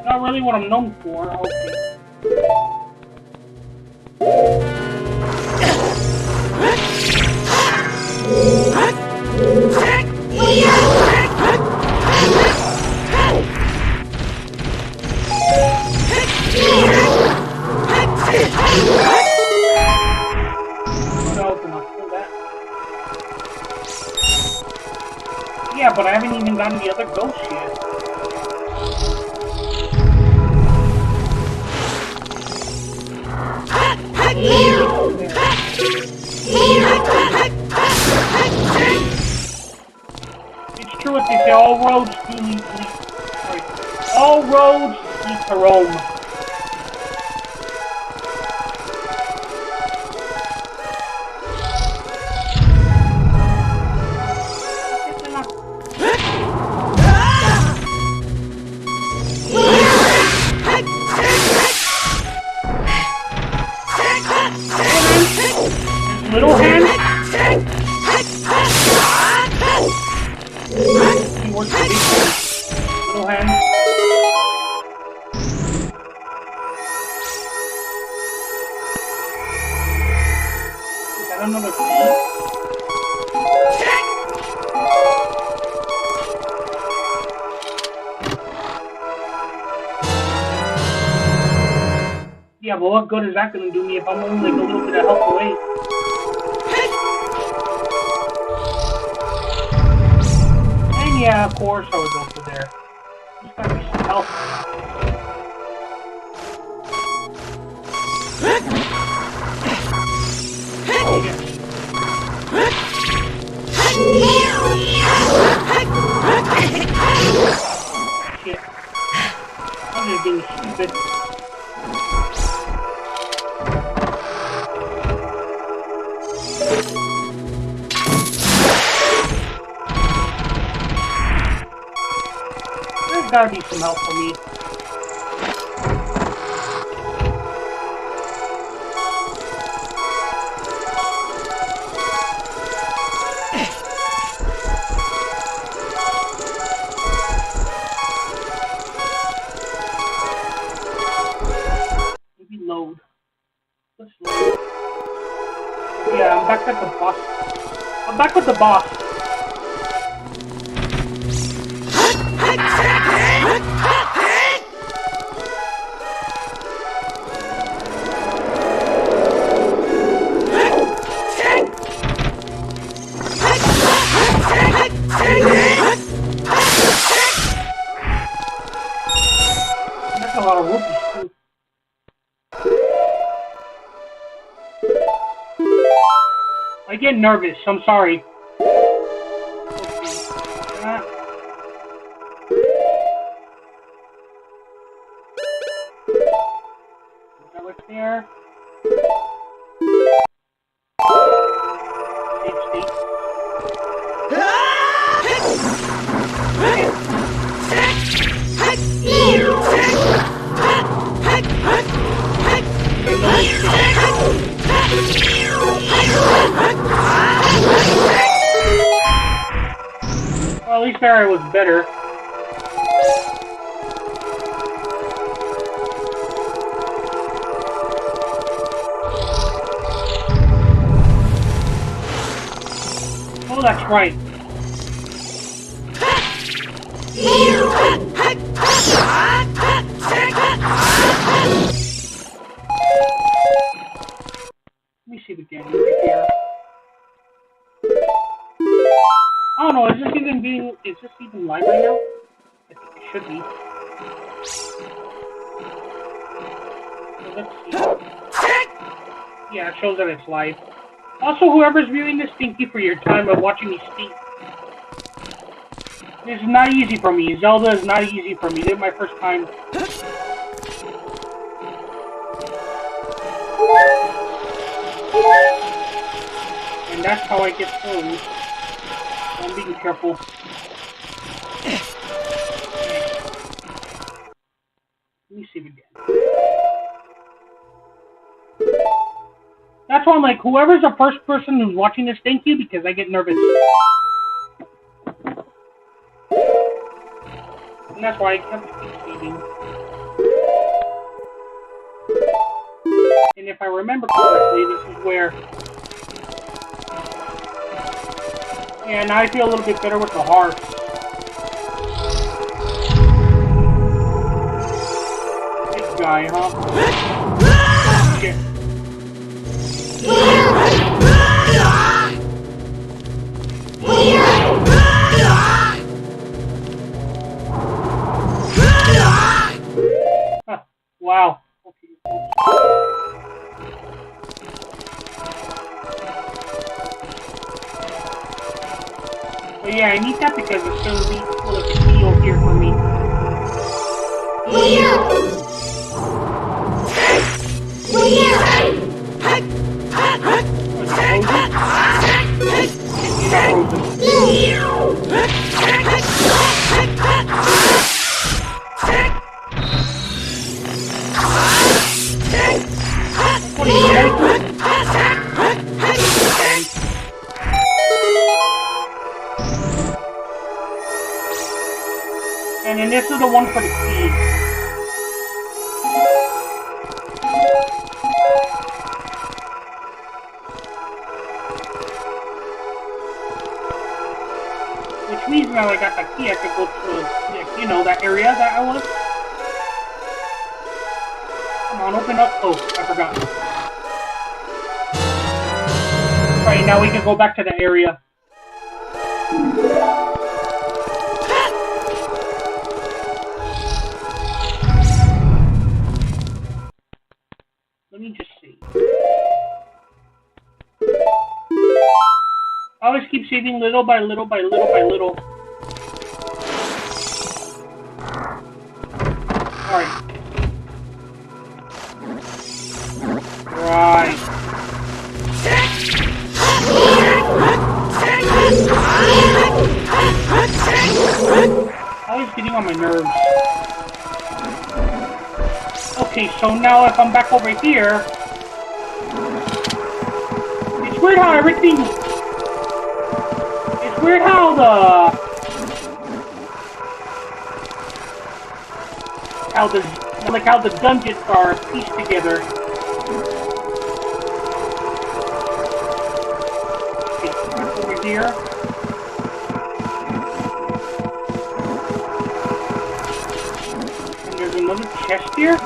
Not really what I'm known for. Okay. Yeah, but I haven't even gotten the other ghosts yet. It's true what they say, all roads lead to Rome. Little hand. He works with these little hand. Is that another key? Yeah, but what good is that going to do me if I'm only like a little bit of help away? And yeah, of course I would go for there. There's got to be some help. Oh, yes. Shit. I'm just being stupid. There's gotta be some help for me. Maybe load. Let's load. Yeah, I'm back at the boss. I'm back with the boss. That's a lot of rupees too. I get nervous, I'm sorry. Is that right there? Save state. Well, at least there I was better. Oh, that's right. Let me see the game right here. I don't know, is this even live right now? I think it should be. So let's see. Yeah, it shows that it's live. Also, whoever's viewing this, thank you for your time of watching me speak. This is not easy for me. Zelda is not easy for me. This is my first time. And that's how I get through. I'm being careful. Let me see it again. That's why I'm like, whoever's the first person who's watching this, thank you, because I get nervous. And that's why I kept speeding. And if I remember correctly, this is where... Yeah, now I feel a little bit better with the heart. This guy, huh? Shit. Huh. Wow. Okay. But yeah, I need that because it's going to be full of steel here for me. And then this is the one for the key. Which means now I got the key, I could go to, you know, that area that I was. Come on, open up. Oh, I forgot. Alright, now we can go back to the area. Let me just see. I always keep saving little by little by little by little. Alright. Right. Always getting on my nerves. Okay, so now if I'm back over here, it's weird how everything. It's weird how how the dungeons are pieced together. Okay, back over here. And there's another chest here.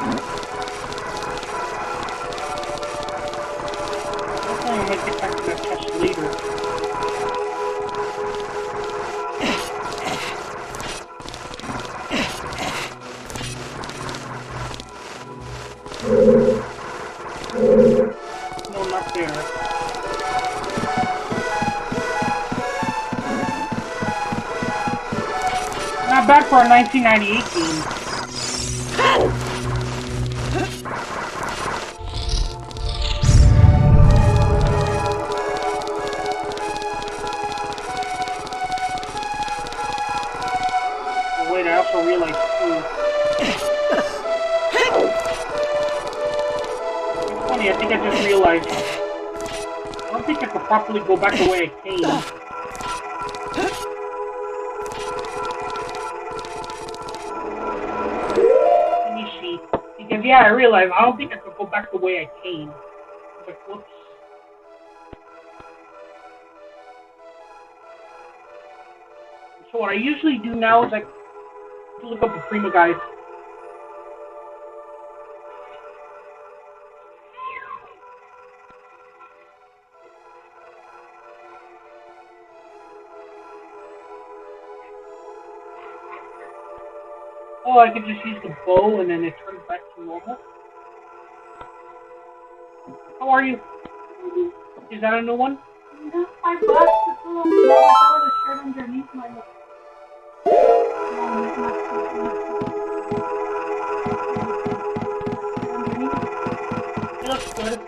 I might get back to that chest later. No, not there. Not bad for a 1998 game. Wait, I also realized too. It's funny, I think I just realized. I don't think I could properly go back the way I came. Let me see. Because yeah, I realized I don't think I could go back the way I came. I was like, whoops. So what I usually do now is look up the Prima guys. Oh, I could just use the bow and then it turns back to normal. How are you? Is that a new one? No, I bought the little the shirt underneath my look. It looks good.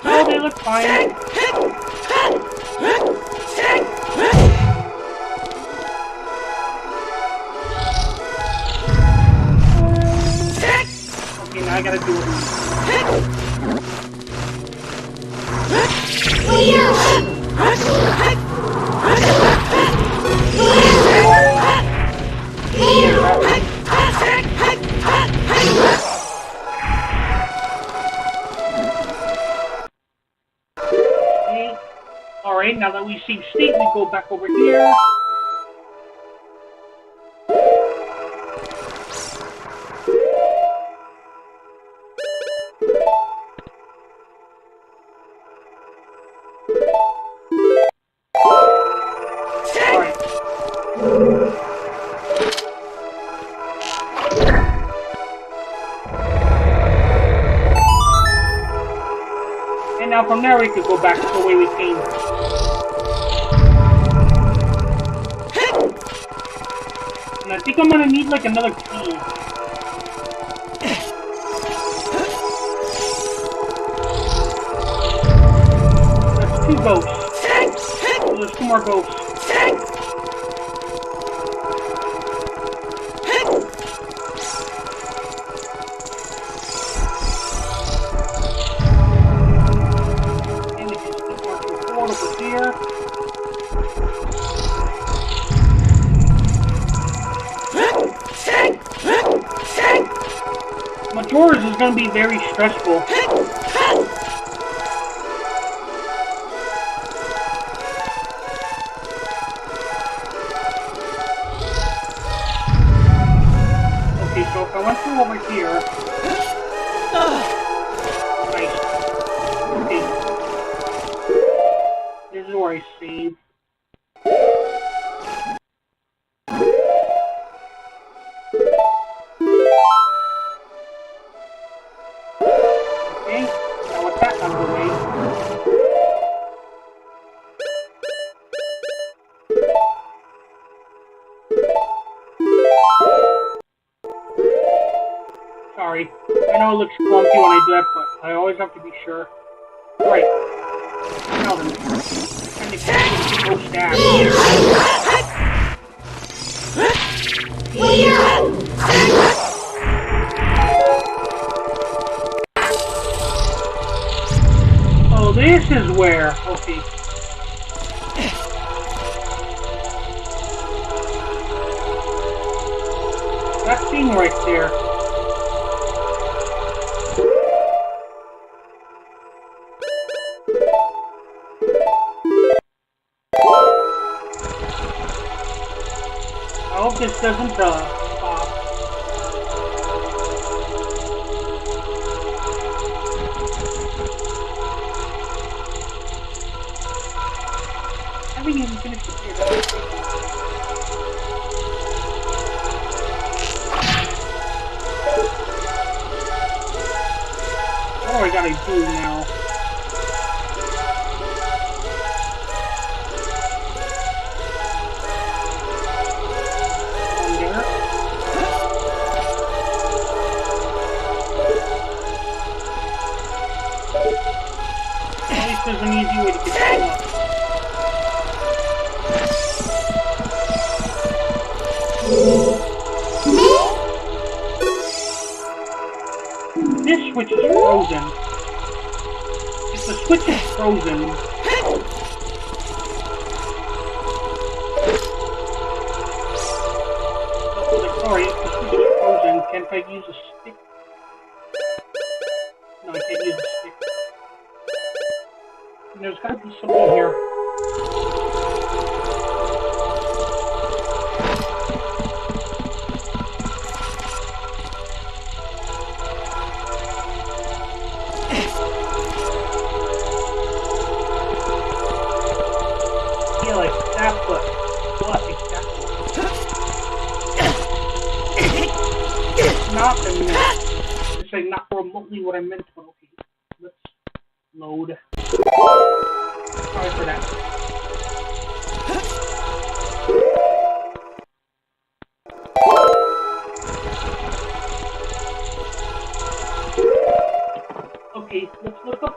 No, they look fine. Okay, now I gotta do it. Alright, now that we see state, we go back over here. Alright. And now from there we could go back to the way we came. I think I'm gonna need like another key. That's 2 ghosts. So there's 2 more ghosts. And we can stick mark forward over here. Majora's is going to be very stressful. Okay, so if I went through over here... Nice. Okay. This is where I save. Okay. Now with that out of the way... Sorry. I know it looks clunky when I do that, but I always have to be sure. Right. Now then. Time to go stab. Oh, this is where. Okay. That thing right there. I hope this doesn't stop. I haven't even finished the video. What do I gotta do now? There's an easy way to get that up. This switch is frozen. If the switch is frozen... Sorry, if the switch is frozen, can't I use a stick? No, I can't use a stick. There's gotta be something here. Yeah, like that, but what exactly? Not the net. It's like not remotely what I meant, but okay. Let's load. Sorry for that. Okay, let's look up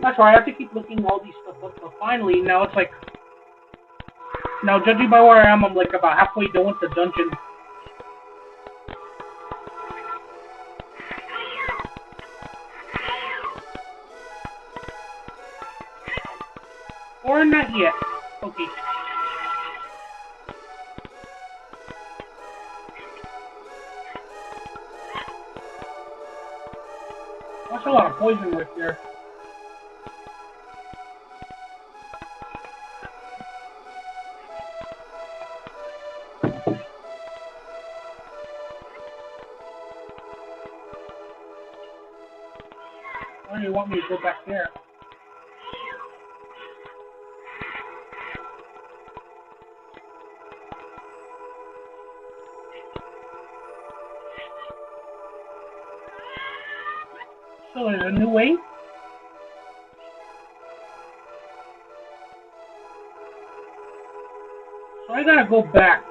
that's right, I have to keep looking all these stuff up, but finally, now it's like... Now, judging by where I am, I'm like about halfway done with the dungeon. Or not yet. Okay. That's a lot of poison right there. Why do you want me to go back there? So there's a new way? So I gotta go back.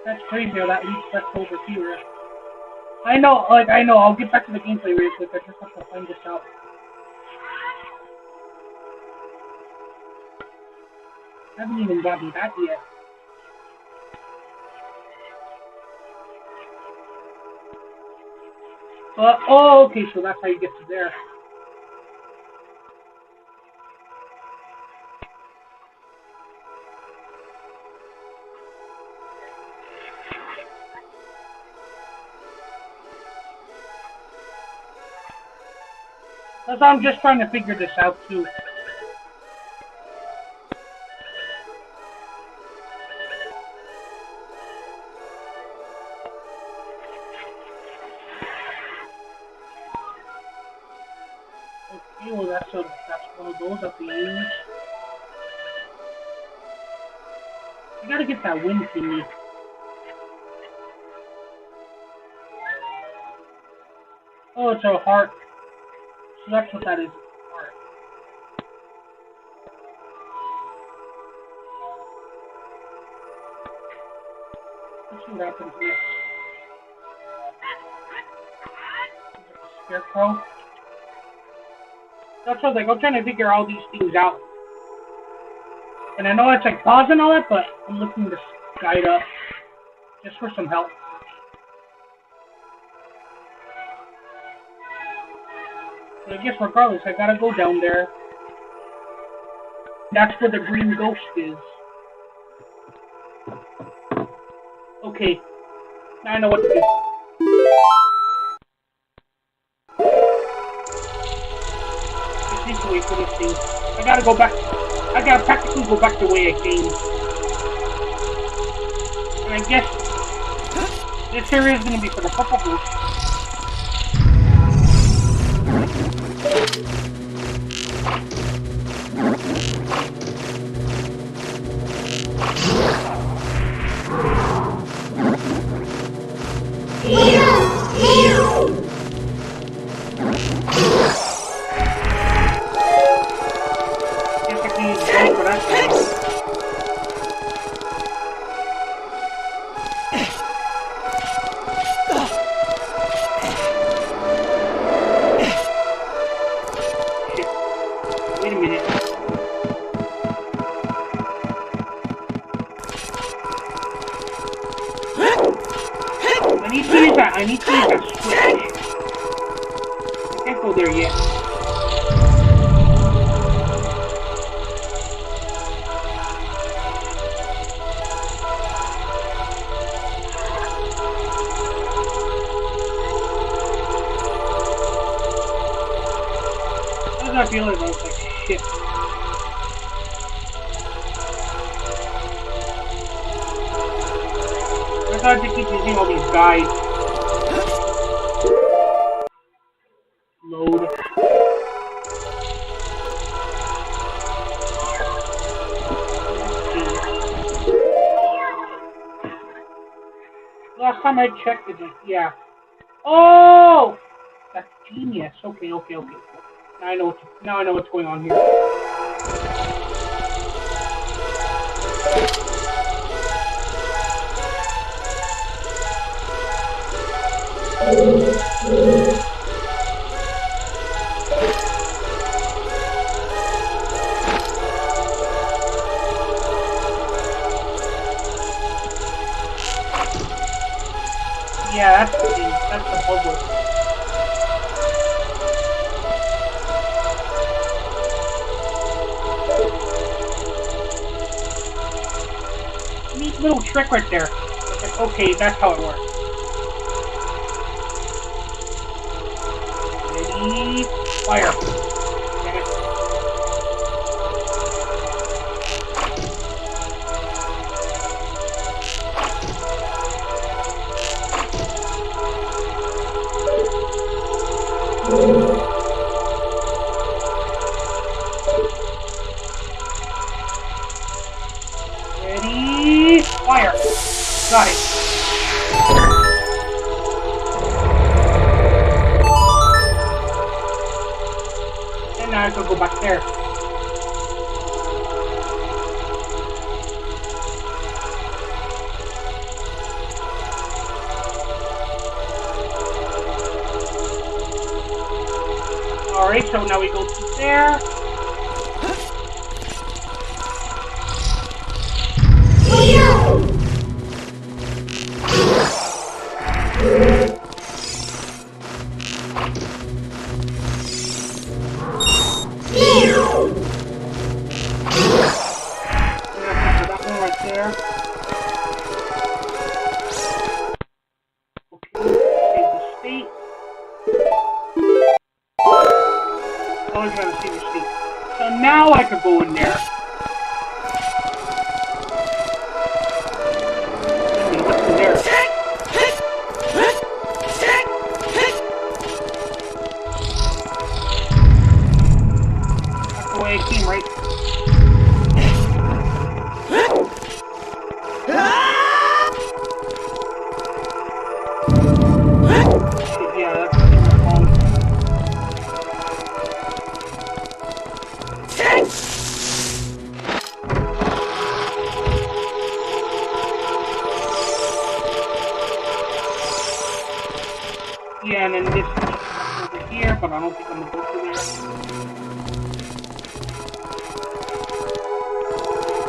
That's crazy how that leads back over here. I know, I'll get back to the gameplay real quick, I just have to find this out. I haven't even gotten that yet. Oh, okay, so that's how you get to there. That's why I'm just trying to figure this out too. Okay, well that's one of those at the use. You gotta get that wind thingy. Oh, it's a heart. So that's what that is. Heart. Let's see what happens next. Scarecrow. That's what I'm trying to figure all these things out. And I know it's like pause and all that, but I'm looking this guide up just for some help. But I guess regardless, I gotta go down there. That's where the green ghost is. Okay, now I know what to do. Just need to wait for this thing. I gotta go back. I gotta practically go back the way I came. And I guess this area is gonna be for the purple ghost. Wait a minute. I need to use that switch. I can't go there yet. How does that feel? Like I was like, shit. I thought to keep using all these guides. Load. Last time I checked it, yeah. Oh, that's genius. Okay. Now I know what's going on here. Yeah, that's the puzzle. Neat little trick right there. It's like, okay, that's how it works. Ready, fire. Damn it. Ready, fire. Got it. And now I can go back there. Alright, so now we go to there. That one right there. Okay, save the state. always gotta see the seat. So now I could go in there. What's in there? That's the way it came, right? Yeah, that's wrong. Yeah, and then this is over here, but I don't think I'm gonna go through there.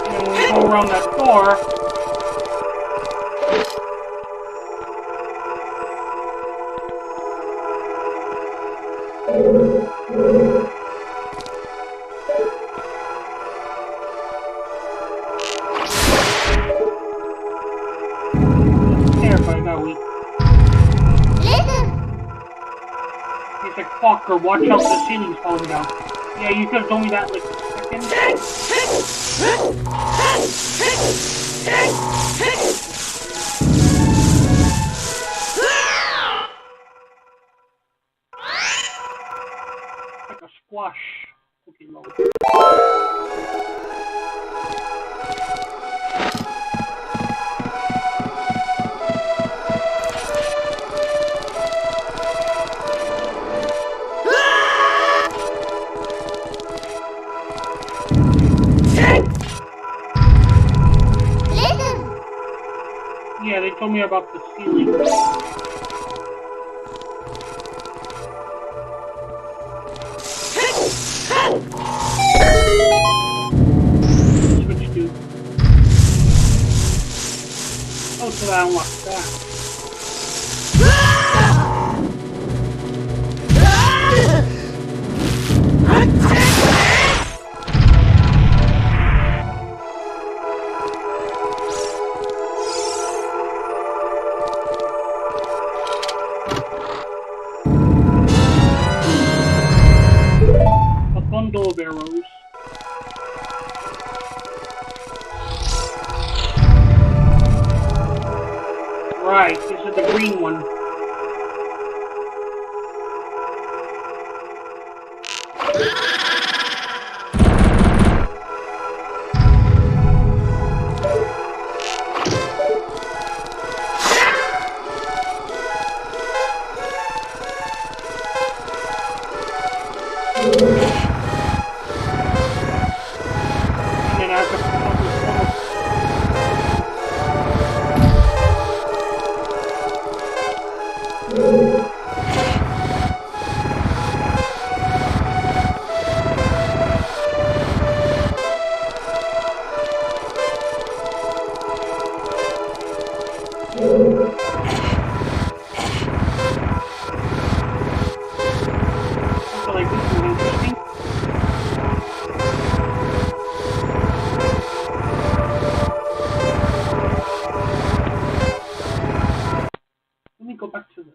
And then when we go around that door, there, but I got weak. He's like, fucker, watch out, the ceiling's falling down. Yeah, you could have told me that like a second. Like a squash. Okay, low. Yeah, they told me about the ceiling. Switch to. Oh, so that unlocks that. A bundle of arrows. Right, this is the green one. And then I have to put up this so like this is interesting. Let me go back to this.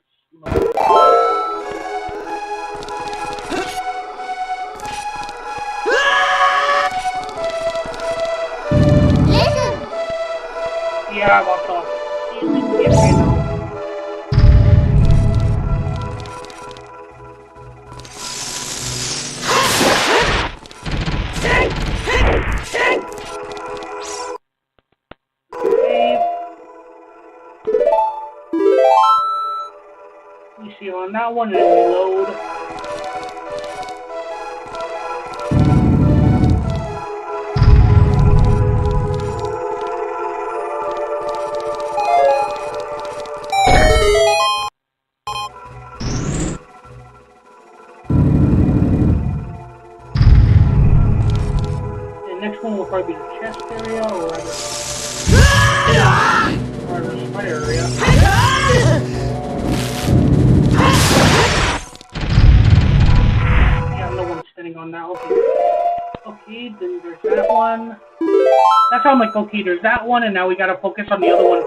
Yeah, about the ceiling. Yes, I know. Let me see on that one and reload. The next one will probably be the chest area or the spider area. Standing on that. Okay, then there's that one. That's how I'm like, okay, there's that one, and now we gotta focus on the other one.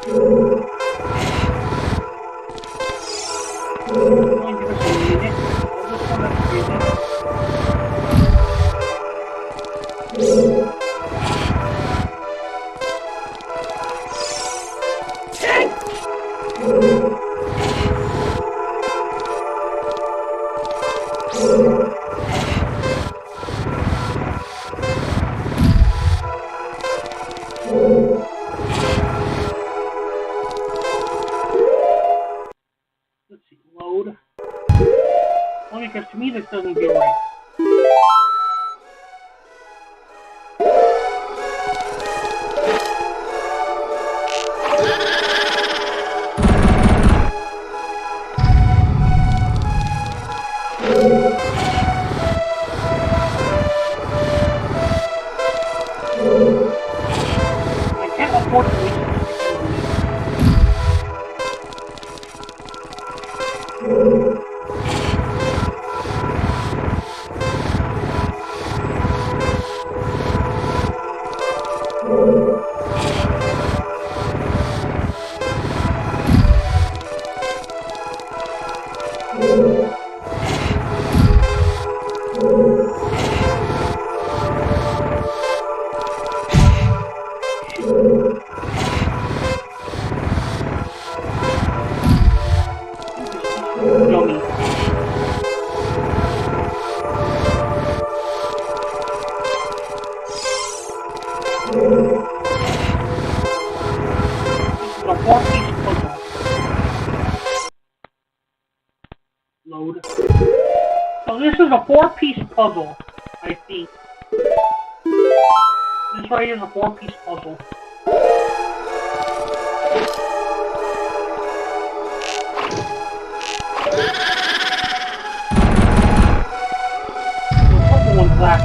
Only give us a minute. I'll just want to feel Let's see, load. Only because to me this doesn't feel right. I can't afford to waste dummy. This is a 4-piece puzzle. Load. So this is a 4-piece puzzle, I think. This right here is a 4-piece puzzle. The purple one's black.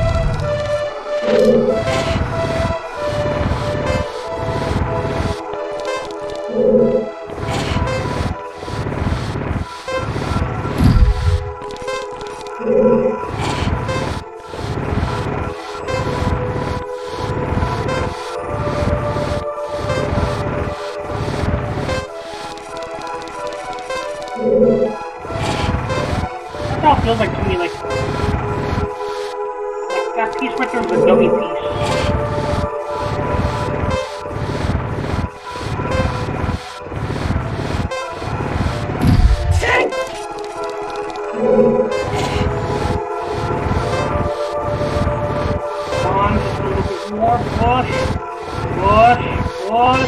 That's how it feels like to me, like that piece right there is a dummy piece. Come on, just a little bit more. Push. Push. Push.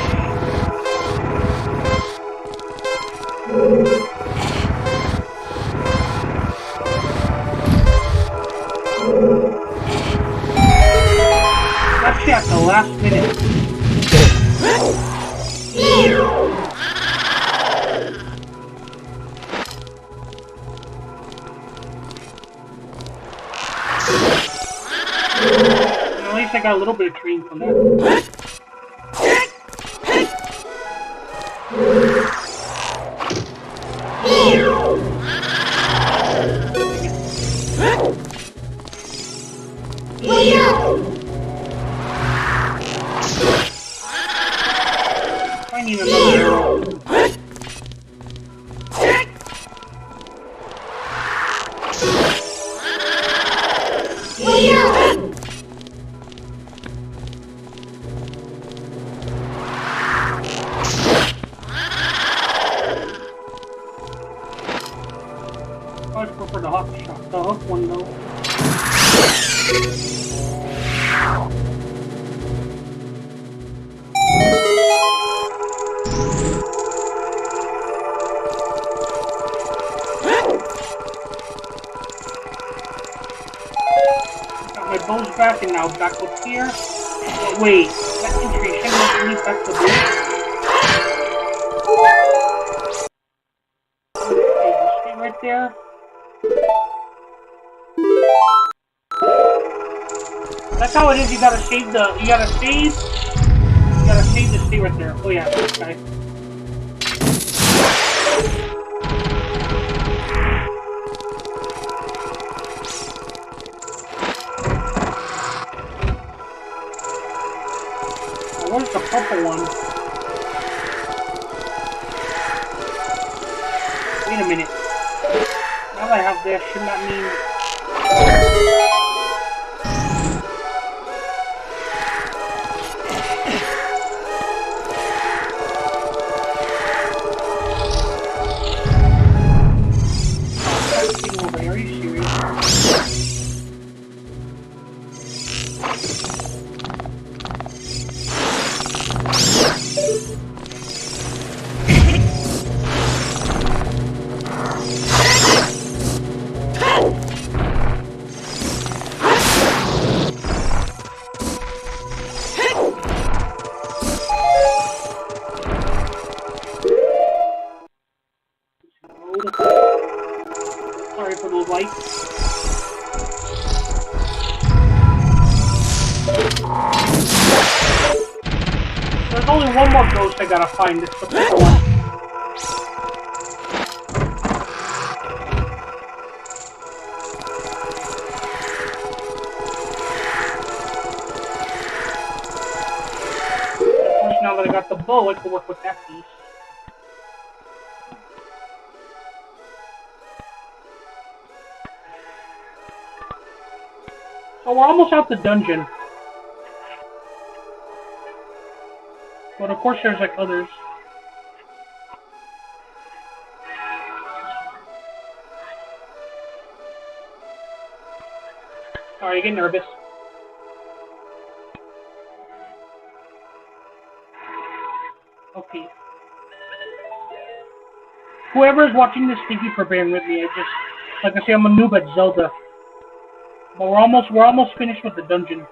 Actually, at the last minute. At least I got a little bit of training from that. I need another arrow. Let's go for the hook shot. The hook one though. Got my bows back and now back up here. Oh, wait, that entry shouldn't leave back to blue. Okay, just stay right there. That's how it is. You gotta save the stay right there. Oh yeah, this guy. Oh, where's the purple one? Wait a minute. Now that I have this, shouldn't that mean... Are you serious? Sorry for those lights. There's only one more ghost I gotta find. It's the purple one. Of course, now that I got the bow, I can work with that piece. So we're almost out the dungeon. But of course there's like others. Sorry, you get nervous. Okay. Whoever is watching this, thank you for bearing with me. Like I say, I'm a noob at Zelda. But we're almost finished with the dungeon.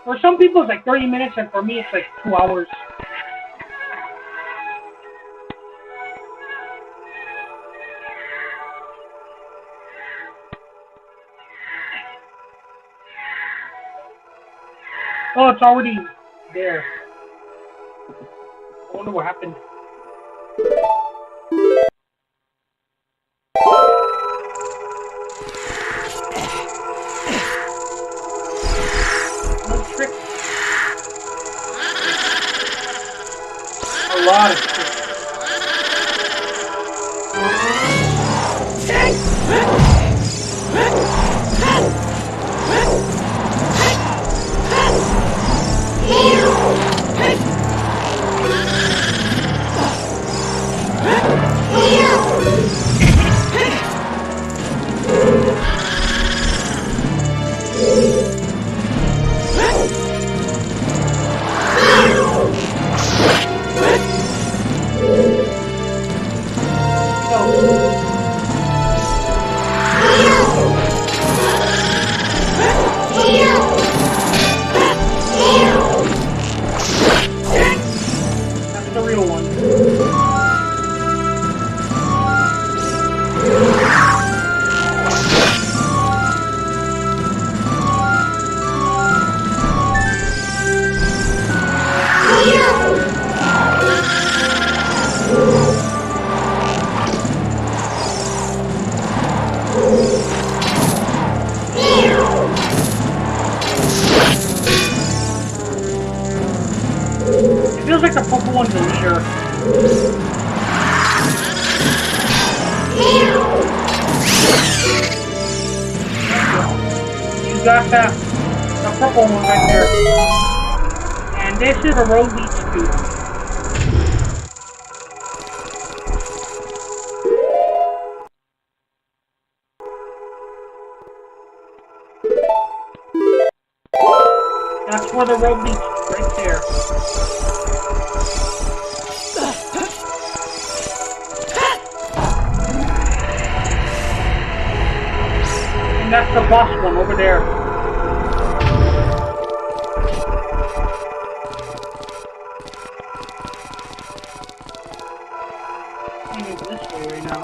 For some people it's like 30 minutes, and for me it's like 2 hours. Oh, it's already there. I wonder what happened. A lot of tricks. That's the real one. It feels like the purple one's the leader. You got the purple one right there. And this is a road leads to. That's where the road leads to, right there. And that's the boss one over there. I'm going this way right now.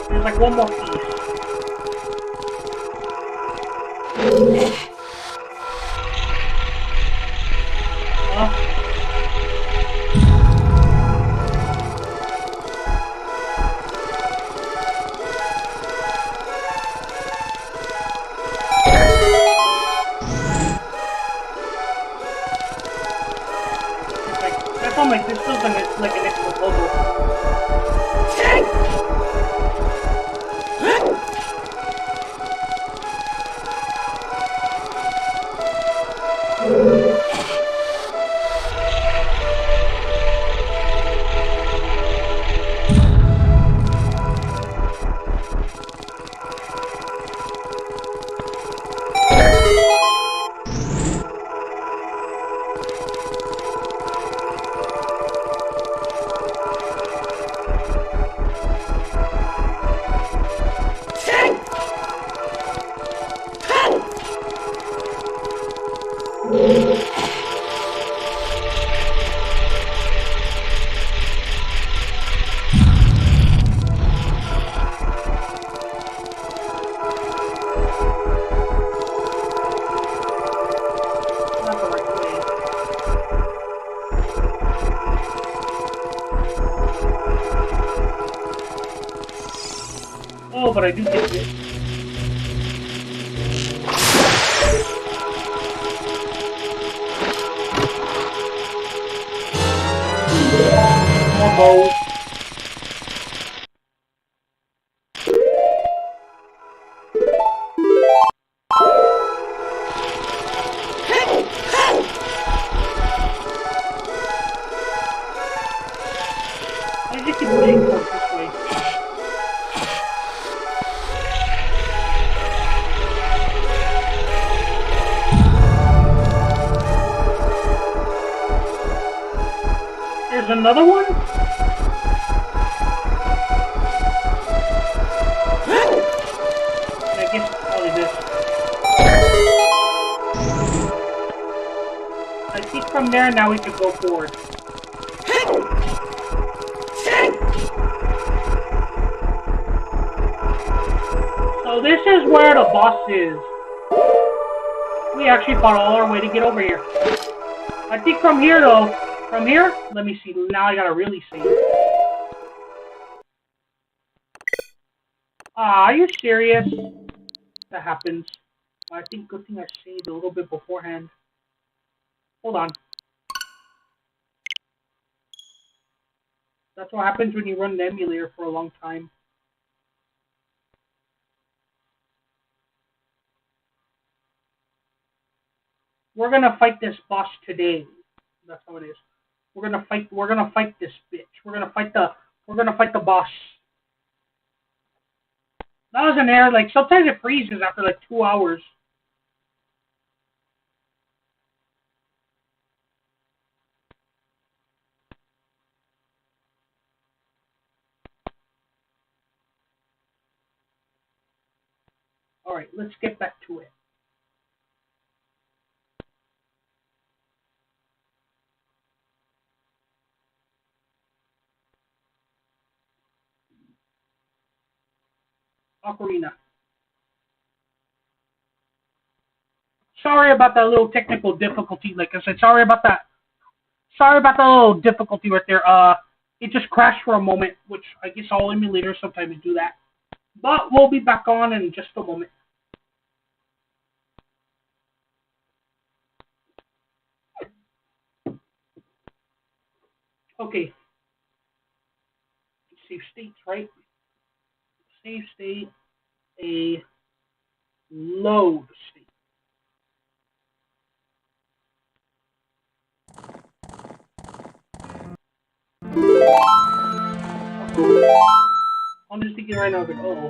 There's like one more piece. I'm like, this feels like an extra puzzle. Oh, but I do get this. More bows. I just keep pushing towards this way. There's another one? And I guess it's probably this. I think from there now we can go forward. So this is where the boss is. We actually fought all our way to get over here. I think from here though, from here, let me see, now I gotta really see. Are you serious? That happens. I think good thing I saved a little bit beforehand. Hold on. That's what happens when you run the emulator for a long time. We're gonna fight this boss today. That's how it is. We're gonna fight this bitch. We're gonna fight the boss. That was an error, like sometimes it freezes after like 2 hours. Alright, let's get back to it. Ocarina. Sorry about that little technical difficulty. Like I said, sorry about that. Sorry about that little difficulty right there. It just crashed for a moment, which I guess all emulators sometimes do that. But we'll be back on in just a moment. Okay. Save states, right? Save state, a load state. I'm just thinking right now, like, oh.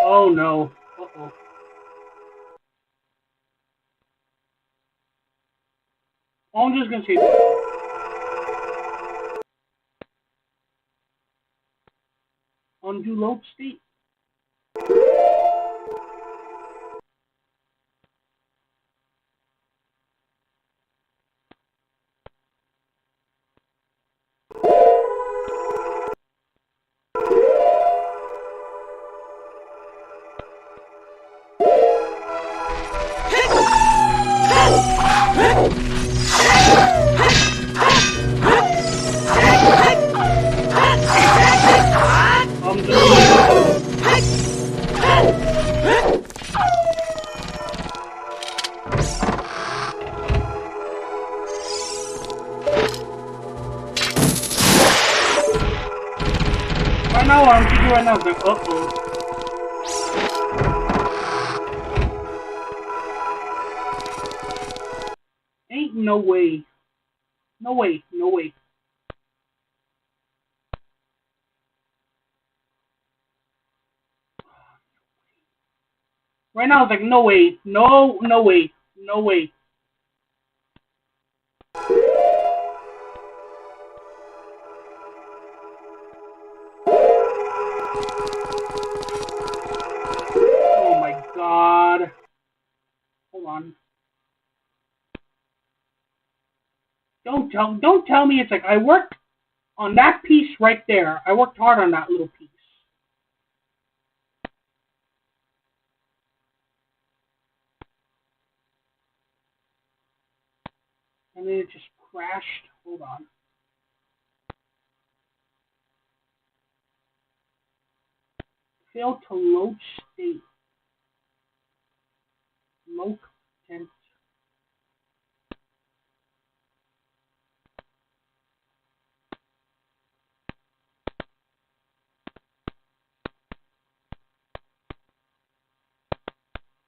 Oh no. Uh-oh. I'm just gonna say this. Undo load state. know, I'm thinking right now, it's like, uh-oh. Ain't no way. No way, no way. Right now, it's like, no way. No, no way. No way. Oh my god. Hold on. Don't tell me it's like I worked on that piece right there. I worked hard on that little piece. And then it just crashed. Hold on. Failed to load state. Low content.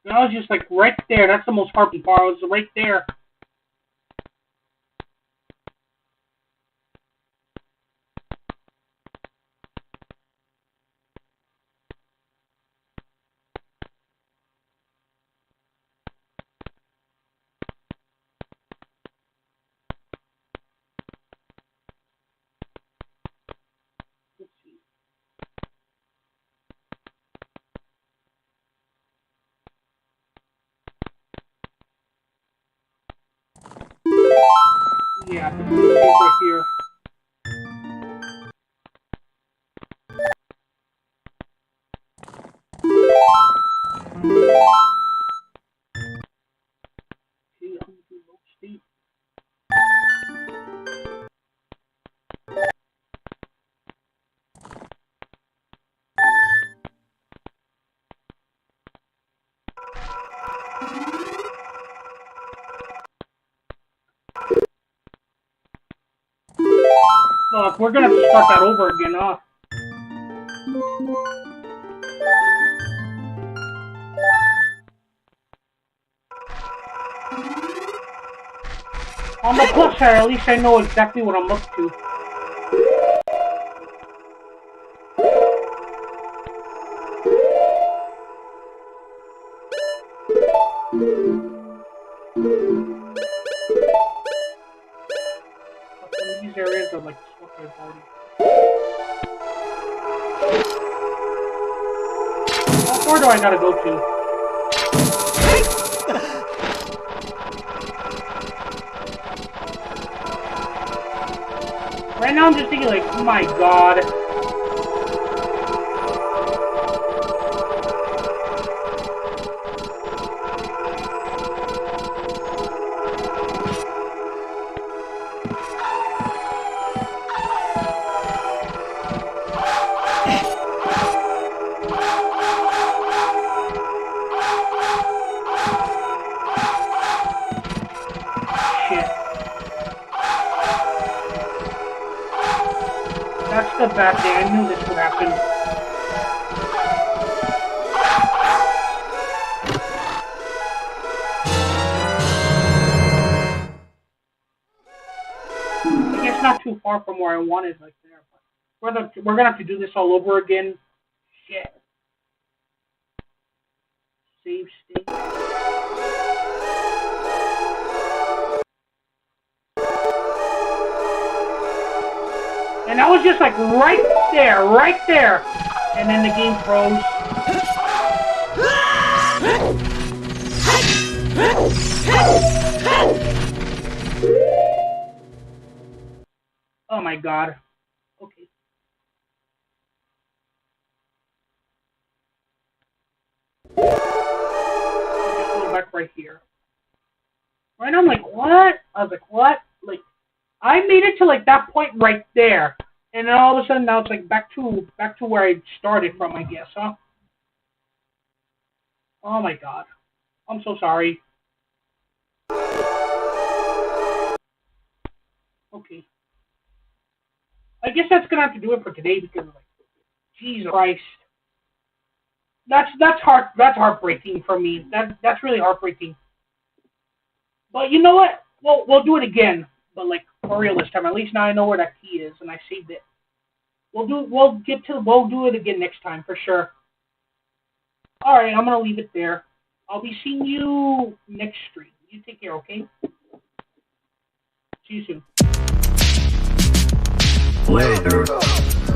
And I was just like right there. That's the most hard part. I was right there. Let's see. Yeah, the blue state right here. Okay, I'm gonna do load state. Look, we're gonna have to start that over again, huh? On the plus side, at least I know exactly what I'm up to. But these areas are like stuff I've already. How far do I gotta go to? Right now I'm just thinking like, oh my god. Shit. That's the bad thing. I knew this would happen. I guess not too far from where I wanted, like there. But we're gonna have to do this all over again. Shit. Save state. And I was just like right there, right there. And then the game froze. Oh my god. Okay. I'll just go back right here. Right now I'm like, what? I was like, what? Like, I made it to like that point right there. And then all of a sudden now it's like back to where I started from, I guess, huh? Oh my god. I'm so sorry. Okay. I guess that's gonna have to do it for today because like Jesus Christ. That's heartbreaking for me. That's really heartbreaking. But you know what? We'll do it again. But like for real this time. At least now I know where that key is and I saved it. We'll do it again next time for sure. Alright, I'm gonna leave it there. I'll be seeing you next stream. You take care, okay? See you soon. Later.